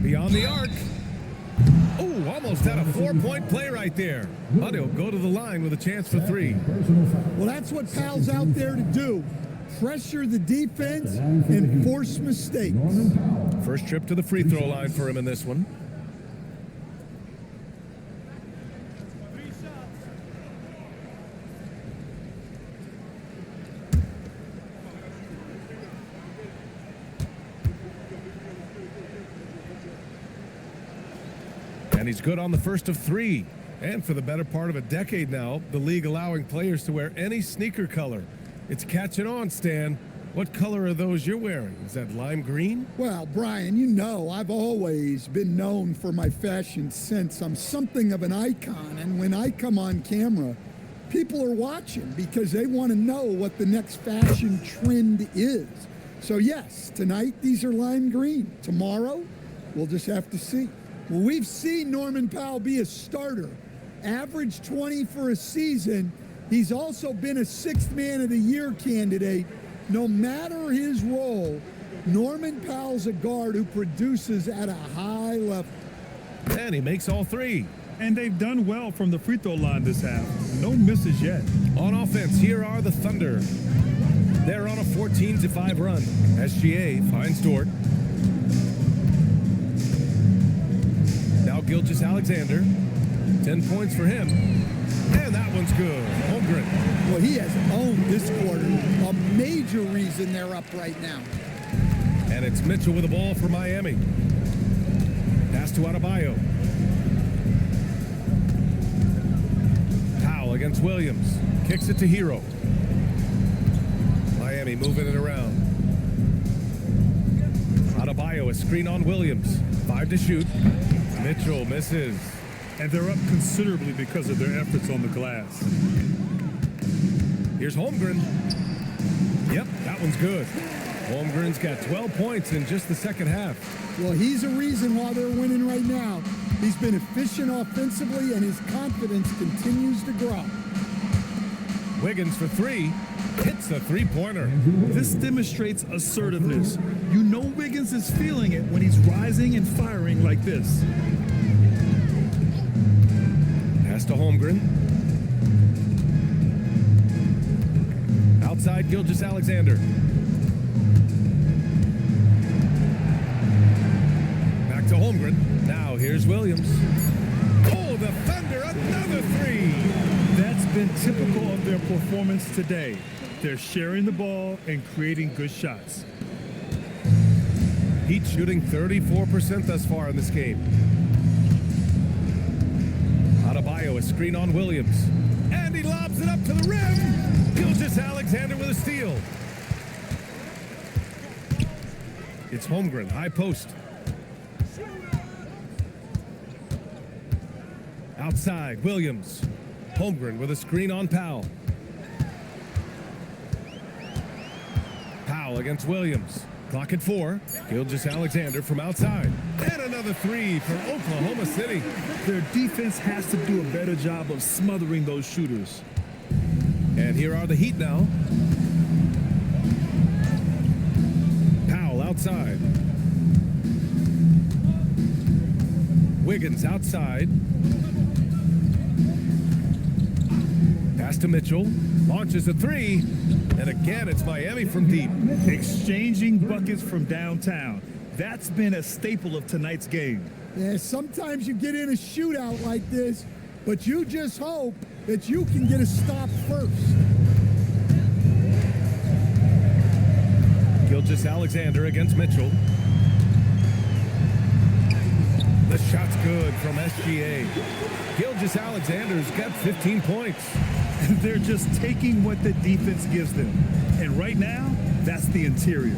S1: Beyond the arc. Oh, almost had a 4-point play right there. But he'll go to the line with a chance for 3.
S3: Well, that's what Powell's out there to do. Pressure the defense and force mistakes.
S1: First trip to the free throw line for him in this one. And he's good on the first of 3. And for the better part of a decade now, the league allowing players to wear any sneaker color. It's catching on, Stan. What color are those you're wearing? Is that lime green?
S3: Well, Brian, you know I've always been known for my fashion sense. I'm something of an icon, and when I come on camera, people are watching because they want to know what the next fashion trend is. So yes, tonight these are lime green. Tomorrow, we'll just have to see. Well, we've seen Norman Powell be a starter, average 20 for a season. He's also been a 6th Man of the Year candidate. No matter his role, Norman Powell's a guard who produces at a high level.
S1: And he makes all 3.
S2: And they've done well from the free throw line this half. No misses yet.
S1: On offense, here are the Thunder. They're on a 14-5 run. SGA finds Dort. Now Gilgeous-Alexander. 10 points for him. And that one's good. Holmgren.
S3: Well, he has owned this quarter. A major reason they're up right now.
S1: And it's Mitchell with the ball for Miami. Pass to Adebayo. Powell against Williams. Kicks it to Hero. Miami moving it around. Adebayo, a screen on Williams. 5 to shoot. Mitchell misses.
S2: And they're up considerably because of their efforts on the glass.
S1: Here's Holmgren. Yep, that one's good. Holmgren's got 12 points in just the second half.
S3: Well, he's a reason why they're winning right now. He's been efficient offensively, and his confidence continues to grow.
S1: Wiggins for three. Hits the three-pointer.
S2: This demonstrates assertiveness. You know Wiggins is feeling it when he's rising and firing like this.
S1: Pass to Holmgren. Outside, Gilgeous-Alexander. Back to Holmgren. Now here's Williams. Oh, the Thunder, another three.
S2: That's been typical of their performance today. They're sharing the ball and creating good shots.
S1: Heat shooting 34% thus far in this game. Adebayo, a screen on Williams. And he lobs it up to the rim. Gilgeous-Alexander with a steal. It's Holmgren, high post. Outside, Williams. Holmgren with a screen on Powell. Powell against Williams. Clock at 4. Gilgeous-Alexander from outside. And another three for Oklahoma City.
S2: Their defense has to do a better job of smothering those shooters.
S1: And here are the Heat now. Powell outside. Wiggins outside. Pass to Mitchell. Launches a three. And again, it's Miami from deep.
S2: Exchanging buckets from downtown. That's been a staple of tonight's game.
S3: Yeah, sometimes you get in a shootout like this, but you just hope that you can get a stop first.
S1: Gilgeous-Alexander against Mitchell. The shot's good from SGA. Gilgeous-Alexander's got 15 points.
S2: They're just taking what the defense gives them. And right now, that's the interior.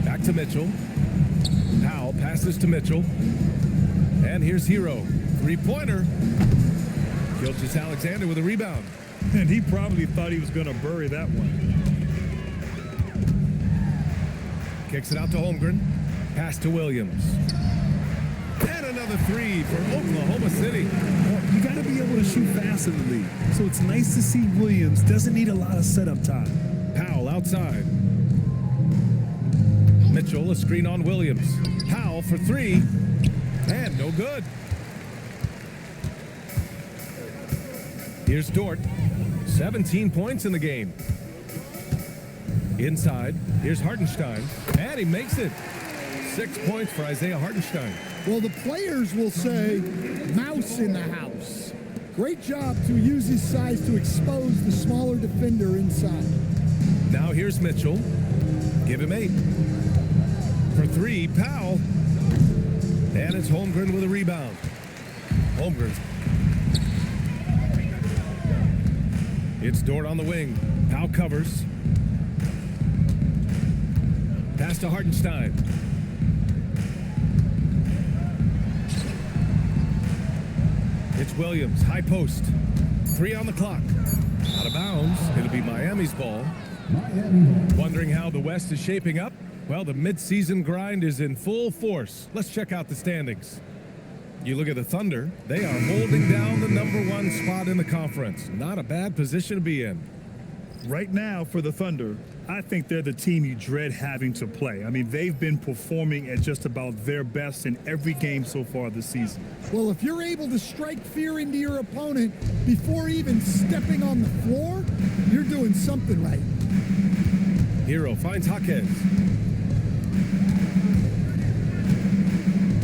S1: Back to Mitchell. Powell passes to Mitchell. And here's Hero. Three-pointer. Gilgeous-Alexander with a rebound.
S2: And he probably thought he was going to bury that one.
S1: Kicks it out to Holmgren. Pass to Williams. And another three for Oklahoma City.
S2: Well, you got to be able to shoot fast in the league. So it's nice to see Williams doesn't need a lot of setup time.
S1: Powell outside. Mitchell, a screen on Williams. Powell for three. And no good. Here's Dort. 17 points in the game. Inside. Here's Hartenstein. And he makes it. 6 points for Isaiah Hartenstein.
S3: Well, the players will say, mouse in the house. Great job to use his size to expose the smaller defender inside.
S1: Now here's Mitchell. Give him 8. For three, Powell. And it's Holmgren with a rebound. Holmgren. It's Dort on the wing. Powell covers. Pass to Hartenstein. It's Williams, high post. 3 on the clock. Out of bounds. It'll be Miami's ball. Wondering how the West is shaping up? Well, the midseason grind is in full force. Let's check out the standings. You look at the Thunder. They are holding down the #1 spot in the conference. Not a bad position to be in.
S2: Right now, for the Thunder, I think they're the team you dread having to play. I mean, they've been performing at just about their best in every game so far this season.
S3: Well, if you're able to strike fear into your opponent before even stepping on the floor, you're doing something right.
S1: Hero finds Jaquez.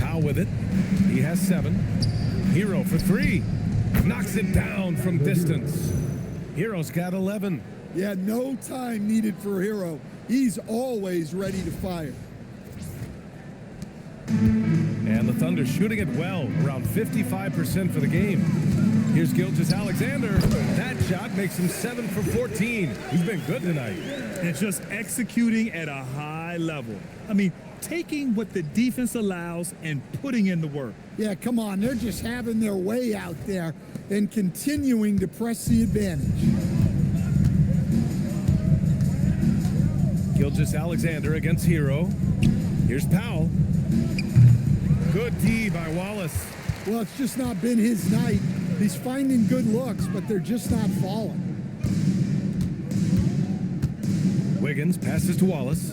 S1: Powell with it. He has 7. Hero for 3. Knocks it down from distance. Hero's got 11.
S3: Yeah, no time needed for Hero. He's always ready to fire.
S1: And the Thunder shooting it well, around 55% for the game. Here's Gilgeous-Alexander. That shot makes him 7 for 14. He's been good tonight.
S2: And just executing at a high level. I mean, taking what the defense allows and putting in the work.
S3: Yeah, come on. They're just having their way out there and continuing to press the advantage.
S1: Gilgeous-Alexander against Hero. Here's Powell. Good D by Wallace.
S3: Well, it's just not been his night. He's finding good looks, but they're just not falling.
S1: Wiggins passes to Wallace.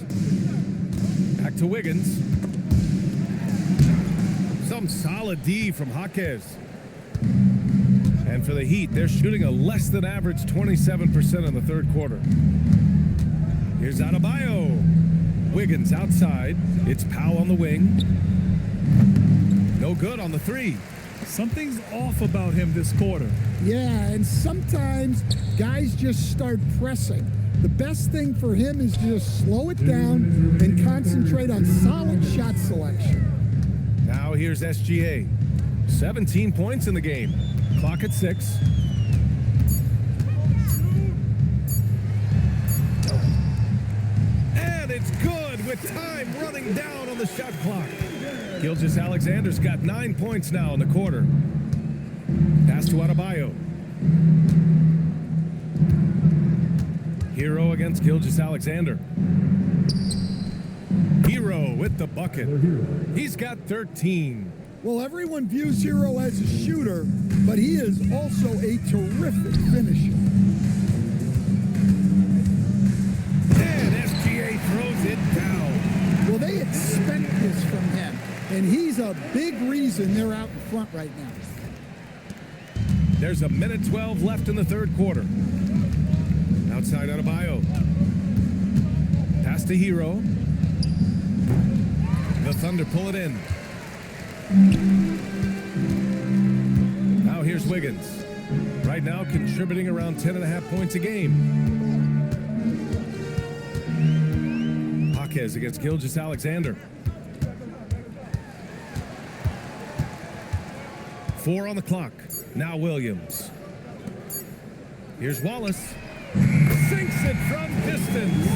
S1: Back to Wiggins. Some solid D from Jaquez. And for the Heat, they're shooting a less than average 27% in the third quarter. Here's Adebayo. Wiggins outside. It's Powell on the wing. No good on the three.
S2: Something's off about him this quarter.
S3: Yeah, and sometimes guys just start pressing. The best thing for him is to just slow it down and concentrate on solid shot selection.
S1: Now here's SGA. 17 points in the game. Clock at 6. And it's good with time running down on the shot clock. Gilgeous-Alexander's got 9 points now in the quarter. Pass to Adebayo. Hero against Gilgeous-Alexander. Hero with the bucket. He's got 13.
S3: Well, everyone views Hero as a shooter, but he is also a terrific finisher.
S1: And SGA throws it down.
S3: Well, they expect this from him, and he's a big reason they're out in front right now.
S1: There's a minute 12 left in the third quarter. Outside Adebayo. Pass to Hero. The Thunder pull it in. Now here's Wiggins. Right now contributing around 10.5 points a game. Jaquez against Gilgeous-Alexander. 4 on the clock. Now Williams. Here's Wallace. Sinks it from distance.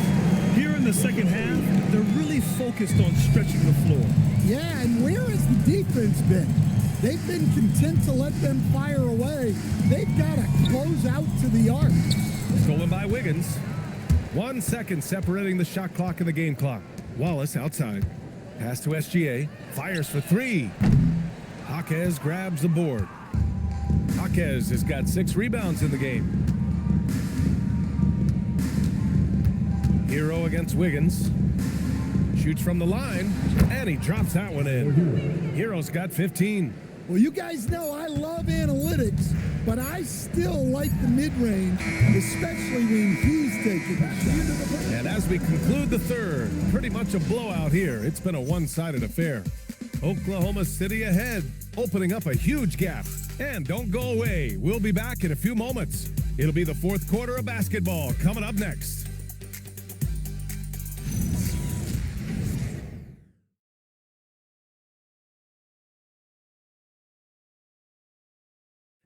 S2: Here in the second half, they're really focused on stretching the floor.
S3: Yeah, and where has the defense been? They've been content to let them fire away. They've got to close out to the arc.
S1: Stolen by Wiggins. 1 second separating the shot clock and the game clock. Wallace outside. Pass to SGA. Fires for 3. Jaquez grabs the board. Jaquez has got 6 rebounds in the game. Hero against Wiggins. Shoots from the line, and he drops that one in. Hero's got 15.
S3: Well, you guys know I love analytics, but I still like the mid-range, especially when he's taking the shot.
S1: And as we conclude the third, pretty much a blowout here. It's been a one-sided affair. Oklahoma City ahead, opening up a huge gap. And don't go away. We'll be back in a few moments. It'll be the fourth quarter of basketball coming up next.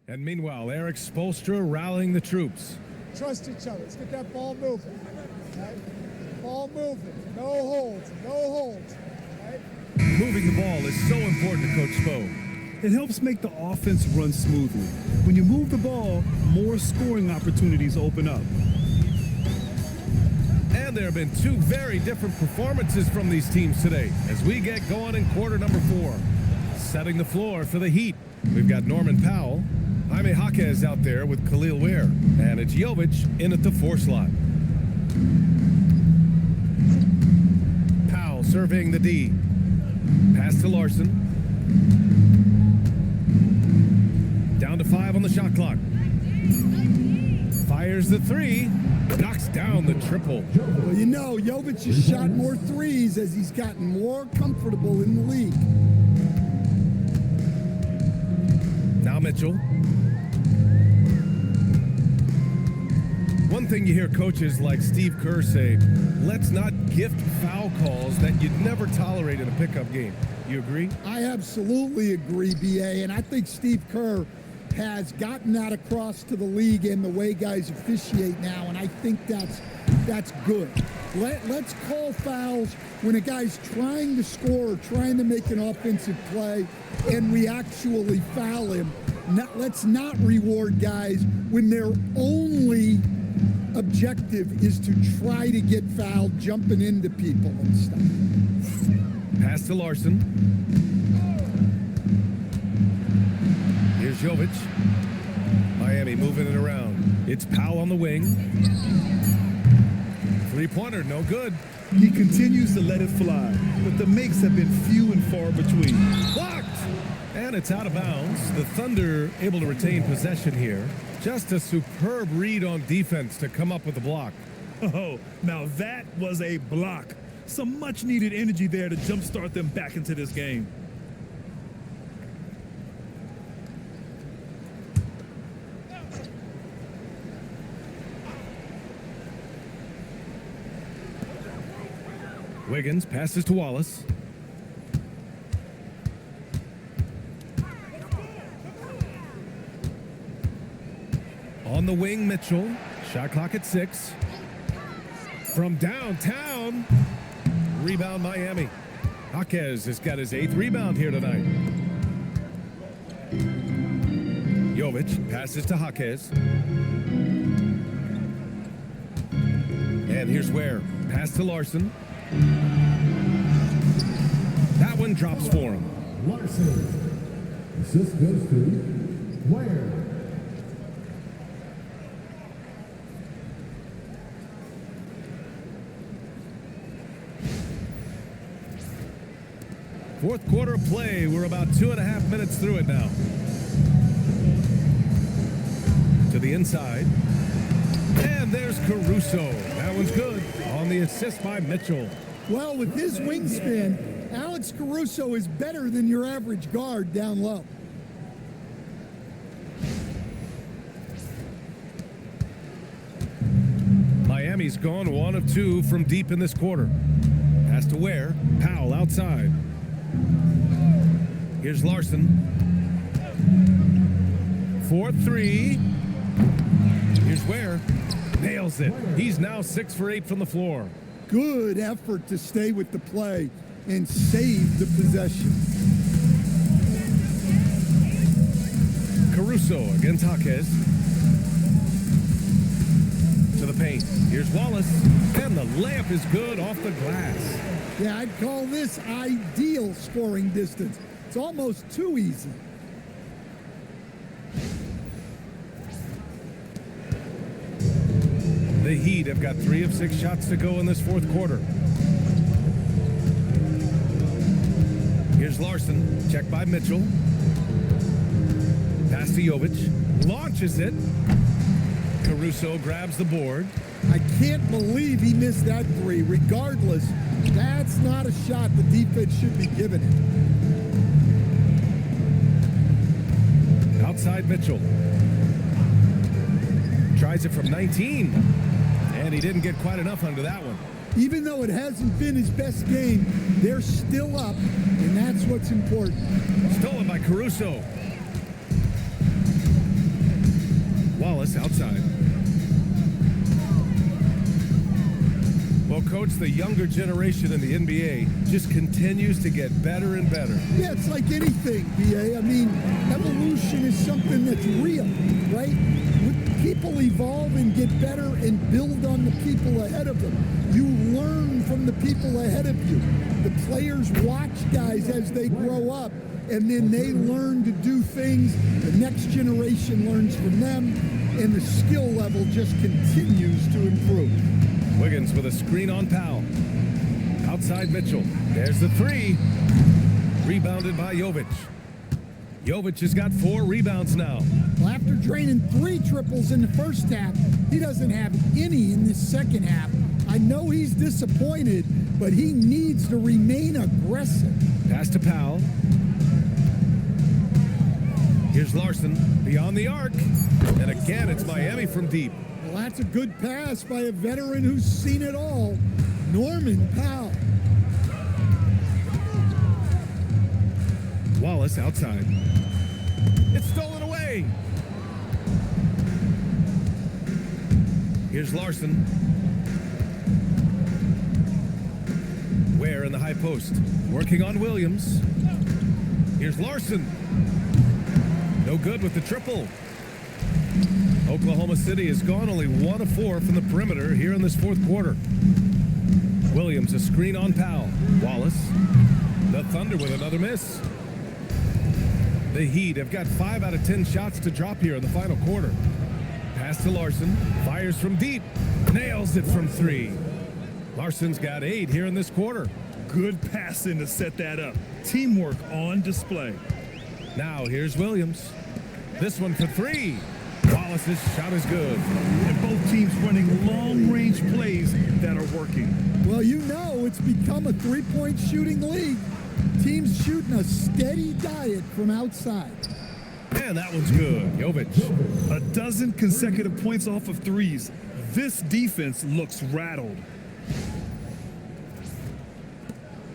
S1: And meanwhile, Eric Spoelstra rallying the troops.
S9: Trust each other. Let's get that ball moving. Right? Ball moving. No holds. No holds. Right?
S1: Moving the ball is so important to Coach Spo.
S2: It helps make the offense run smoothly. When you move the ball, more scoring opportunities open up.
S1: And there have been 2 very different performances from these teams today as we get going in quarter number 4. Setting the floor for the Heat, we've got Norman Powell. Jaime Jaquez out there with Khalil Ware. And it's Jovic in at the 4 slot. Powell surveying the D. Pass to Larson. Down to 5 on the shot clock. Fires the 3. Knocks down the triple.
S3: Well, you know, Jovic has shot more threes as he's gotten more comfortable in the league.
S1: Now Mitchell. One thing you hear coaches like Steve Kerr say, let's not gift foul calls that you'd never tolerate in a pickup game. You agree?
S3: I absolutely agree, B.A., and I think Steve Kerr has gotten that across to the league and the way guys officiate now, and I think that's good. Let's call fouls when a guy's trying to score or trying to make an offensive play and we actually foul him. Let's not reward guys when their only objective is to try to get fouled, jumping into people and stuff.
S1: Pass to Larson. Here's Jovic. Miami moving it around. It's Powell on the wing. Three-pointer, no good.
S2: He continues to let it fly, but the makes have been few and far between.
S1: Blocked! And it's out of bounds. The Thunder able to retain possession here. Just a superb read on defense to come up with the block.
S2: Oh, now that was a block. Some much-needed energy there to jumpstart them back into this game.
S1: Wiggins passes to Wallace. On the wing, Mitchell. Shot clock at 6. From downtown. Rebound, Miami. Jaquez has got his 8th rebound here tonight. Jovic passes to Jaquez. And here's Ware. Pass to Larson. That one drops for him.
S10: Larson. Assist goes to Ware.
S1: Fourth quarter of play. We're about 2.5 minutes through it now. To the inside. And there's Caruso. That one's good. On the assist by Mitchell.
S3: Well, with his wingspan, Alex Caruso is better than your average guard down low.
S1: Miami's gone 1 of 2 from deep in this quarter. Pass to Ware. Powell outside. Here's Larson. 4-3. Here's Ware. Nails it. He's now 6 for 8 from the floor.
S3: Good effort to stay with the play and save the possession.
S1: Caruso against Jaquez. To the paint. Here's Wallace. And the layup is good off the glass.
S3: Yeah, I'd call this ideal scoring distance. It's almost too easy.
S1: The Heat have got 3 of 6 shots to go in this fourth quarter. Here's Larson. Checked by Mitchell. Pass to Jovic. Launches it. Caruso grabs the board.
S3: I can't believe he missed that 3. Regardless, that's not a shot the defense should be giving him. Outside
S1: Mitchell. Tries it from 19. And he didn't get quite enough under that one.
S3: Even though it hasn't been his best game, they're still up, and that's what's important.
S1: Stolen by Caruso. Wallace outside. Well, Coach, the younger generation in the NBA just continues to get better and better.
S3: Yeah, it's like anything, BA. I mean, evolution is something that's real, right? People evolve and get better and build on the people ahead of them. You learn from the people ahead of you. The players watch guys as they grow up, and then they learn to do things. The next generation learns from them, and the skill level just continues to improve.
S1: Wiggins with a screen on Powell. Outside Mitchell. There's the 3. Rebounded by Jovic. Jovic has got 4 rebounds now.
S3: Well, after draining 3 triples in the first half, he doesn't have any in this second half. I know he's disappointed, but he needs to remain aggressive.
S1: Pass to Powell. Here's Larson beyond the arc. And again, it's Miami from deep.
S3: Well, that's a good pass by a veteran who's seen it all, Norman Powell.
S1: Wallace outside. It's stolen away. Here's Larson. Ware in the high post. Working on Williams. Here's Larson. No good with the triple. Oklahoma City has gone only 1 of 4 from the perimeter here in this fourth quarter. Williams a screen on Powell. Wallace. The Thunder with another miss. The Heat have got 5 out of 10 shots to drop here in the final quarter. Pass to Larson, fires from deep, nails it from 3. Larson's got 8 here in this quarter.
S2: Good passing to set that up. Teamwork on display.
S1: Now here's Williams. This one for 3. Wallace's shot is good.
S2: And both teams running long-range plays that are working.
S3: Well, you know it's become a three-point shooting league. Teams shooting a steady diet from outside.
S1: And that one's good. Jovic.
S2: A dozen consecutive points off of threes. This defense looks rattled.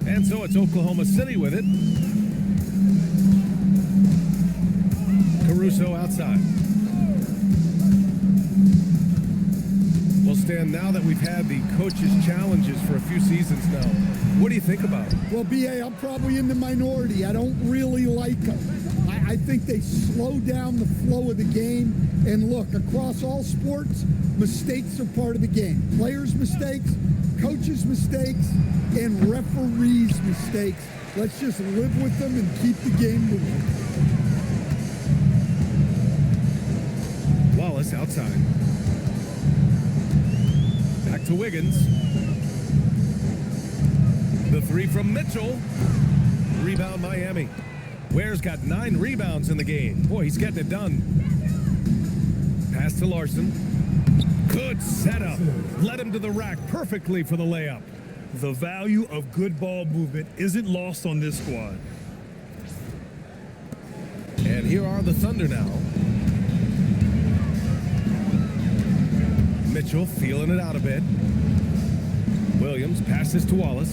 S1: And so it's Oklahoma City with it. Caruso outside. We'll stand now that we've had the coaches' challenges for a few seasons now. What do you think about it?
S3: Well, B.A., I'm probably in the minority. I don't really like them. I think they slow down the flow of the game. And look, across all sports, mistakes are part of the game. Players' mistakes, coaches' mistakes, and referees' mistakes. Let's just live with them and keep the game moving.
S1: Wallace outside. Back to Wiggins. The 3 from Mitchell. Rebound Miami. Ware's got 9 rebounds in the game. Boy, he's getting it done. Pass to Larson. Good setup. Led him to the rack perfectly for the layup.
S2: The value of good ball movement isn't lost on this squad.
S1: And here are the Thunder now. Mitchell feeling it out a bit. Williams passes to Wallace.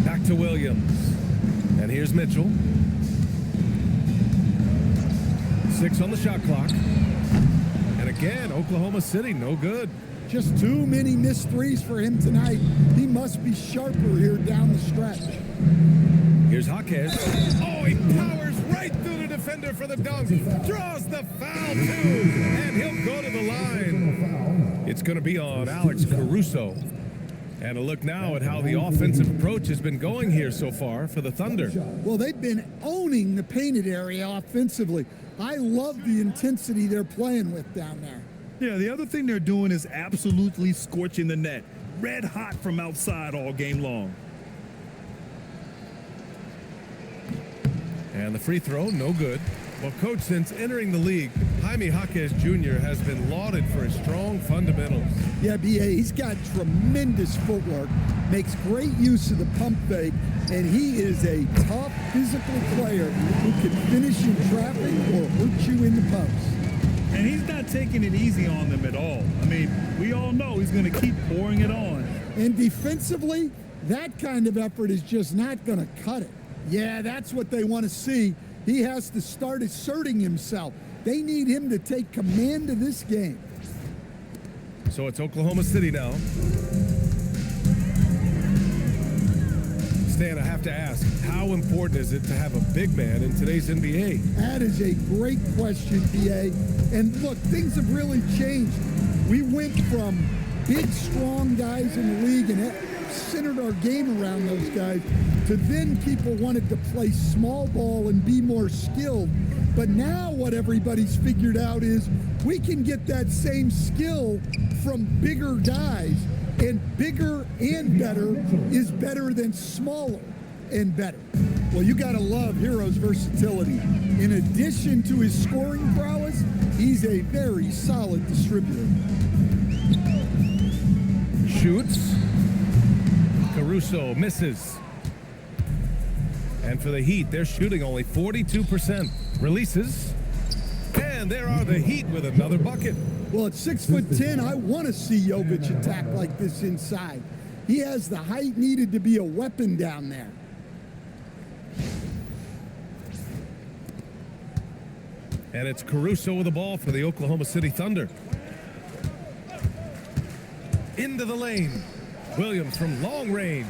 S1: Back to Williams. And here's Mitchell. 6 on the shot clock. And again, Oklahoma City, no good.
S3: Just too many missed threes for him tonight. He must be sharper here down the stretch.
S1: Here's Jaquez. Oh, he powers right through the defender for the dunk. Draws the foul, too. And he'll go to the line. It's going to be on Alex Caruso. And a look now at how the offensive approach has been going here so far for the Thunder.
S3: Well, they've been owning the painted area offensively. I love the intensity they're playing with down there.
S2: Yeah, the other thing they're doing is absolutely scorching the net. Red hot from outside all game long.
S1: And the free throw, no good. Well, Coach, since entering the league, Jaime Jaquez Jr. has been lauded for his strong fundamentals.
S3: Yeah, B.A., he's got tremendous footwork, makes great use of the pump fake, and he is a tough physical player who can finish in traffic or hurt you in the post.
S2: And he's not taking it easy on them at all. I mean, we all know he's going to keep pouring it on.
S3: And defensively, that kind of effort is just not going to cut it. Yeah, that's what they want to see. He has to start asserting himself. They need him to take command of this game.
S1: So it's Oklahoma City now. Stan, I have to ask, how important is it to have a big man in today's NBA?
S3: That is a great question, B.A. And look, things have really changed. We went from big, strong guys in the league and centered our game around those guys to then people wanted to play small ball and be more skilled. But now what everybody's figured out is we can get that same skill from bigger guys, and bigger and better is better than smaller and better. Well, you got to love Hero's versatility. In addition to his scoring prowess, he's a very solid distributor.
S1: Shoots. Caruso misses. And for the Heat, they're shooting only 42%. Releases. And there are the Heat with another bucket.
S3: Well, at 6'10", I want to see Jovic attack like this inside. He has the height needed to be a weapon down there.
S1: And it's Caruso with the ball for the Oklahoma City Thunder. Into the lane. Williams from long range.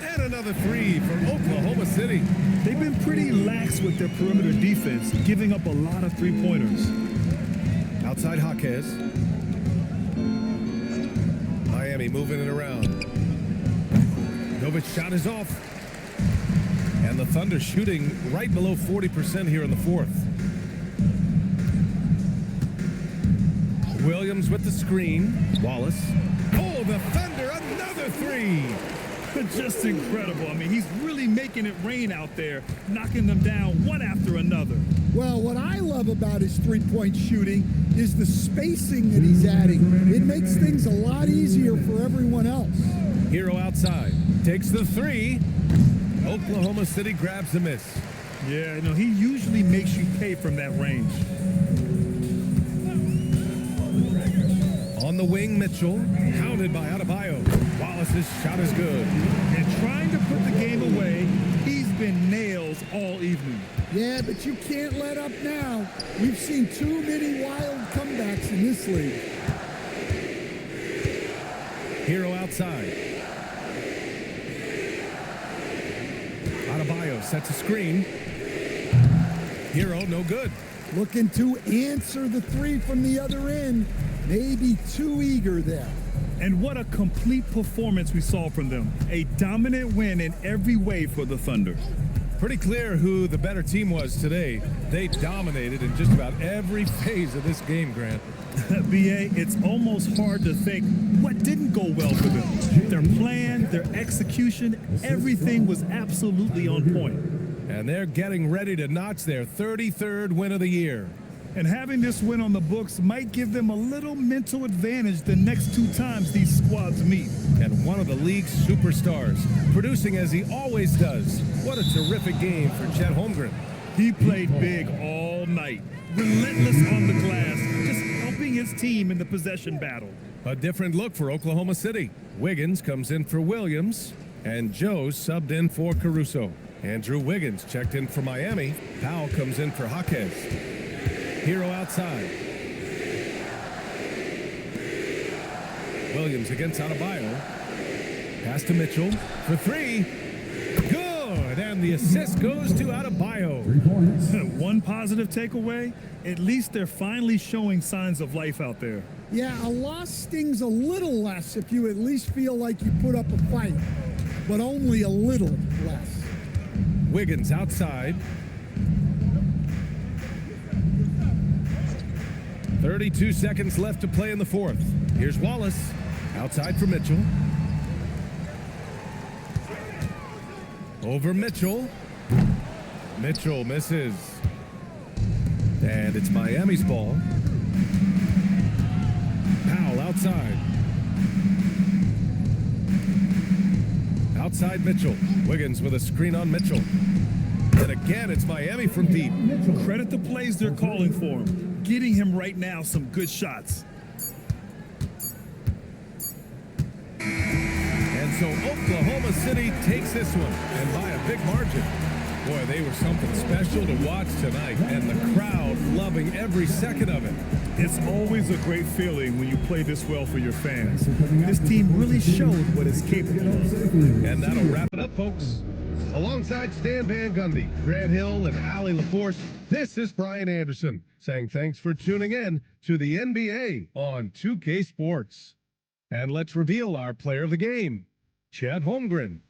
S1: And another 3 for Oklahoma City.
S2: They've been pretty lax with their perimeter defense, giving up a lot of three-pointers.
S1: Outside Jaquez. Miami moving it around. Jovic shot is off. And the Thunder shooting right below 40% here in the fourth. Williams with the screen. Wallace. Oh, the Thunder, another three.
S2: Just incredible. I mean, he's really making it rain out there, knocking them down one after another.
S3: Well, what I love about his three-point shooting is the spacing that he's adding. It makes things a lot easier for everyone else.
S1: Hero outside. Takes the three. Oklahoma City grabs the miss.
S2: Yeah, you know, he usually makes you pay from that range.
S1: On the wing, Mitchell. Hounded by Adebayo. Wallace's shot is good.
S2: And trying to put the game away, he's been nails all evening.
S3: Yeah, but you can't let up now. We've seen too many wild comebacks in this league.
S1: Hero outside. Adebayo sets a screen. Hero, no good.
S3: Looking to answer the three from the other end. Maybe too eager there.
S2: And what a complete performance we saw from them. A dominant win in every way for the Thunder.
S1: Pretty clear who the better team was today. They dominated in just about every phase of this game, Grant.
S2: B.A., it's almost hard to think what didn't go well for them. Their plan, their execution, everything was absolutely on point.
S1: And they're getting ready to notch their 33rd win of the year.
S2: And having this win on the books might give them a little mental advantage the next two times these squads meet.
S1: And one of the league's superstars, producing as he always does. What a terrific game for Chet Holmgren.
S2: He played big all night, relentless on the glass, just helping his team in the possession battle.
S1: A different look for Oklahoma City. Wiggins comes in for Williams, and Joe subbed in for Caruso. Andrew Wiggins checked in for Miami. Powell comes in for Jaquez. Hero outside. Williams against Adebayo. Pass to Mitchell for three. Good, and the assist goes to Adebayo.
S10: 3 points.
S2: One positive takeaway, at least they're finally showing signs of life out there.
S3: Yeah, a loss stings a little less if you at least feel like you put up a fight, but only a little less.
S1: Wiggins outside. 32 seconds left to play in the fourth. Here's Wallace. Outside for Mitchell. Over Mitchell. Mitchell misses. And it's Miami's ball. Powell outside. Outside Mitchell. Wiggins with a screen on Mitchell. And again, it's Miami from deep.
S2: Credit the plays they're calling for him. Getting him right now some good shots.
S1: And so Oklahoma City takes this one, and by a big margin. Boy, they were something special to watch tonight, and the crowd loving every second of it.
S2: It's always a great feeling when you play this well for your fans. This team really showed what it's capable of.
S1: And that'll wrap it up, folks. Alongside Stan Van Gundy, Grant Hill, and Allie LaForce, this is Brian Anderson saying thanks for tuning in to the NBA on 2K Sports. And let's reveal our player of the game, Chet Holmgren.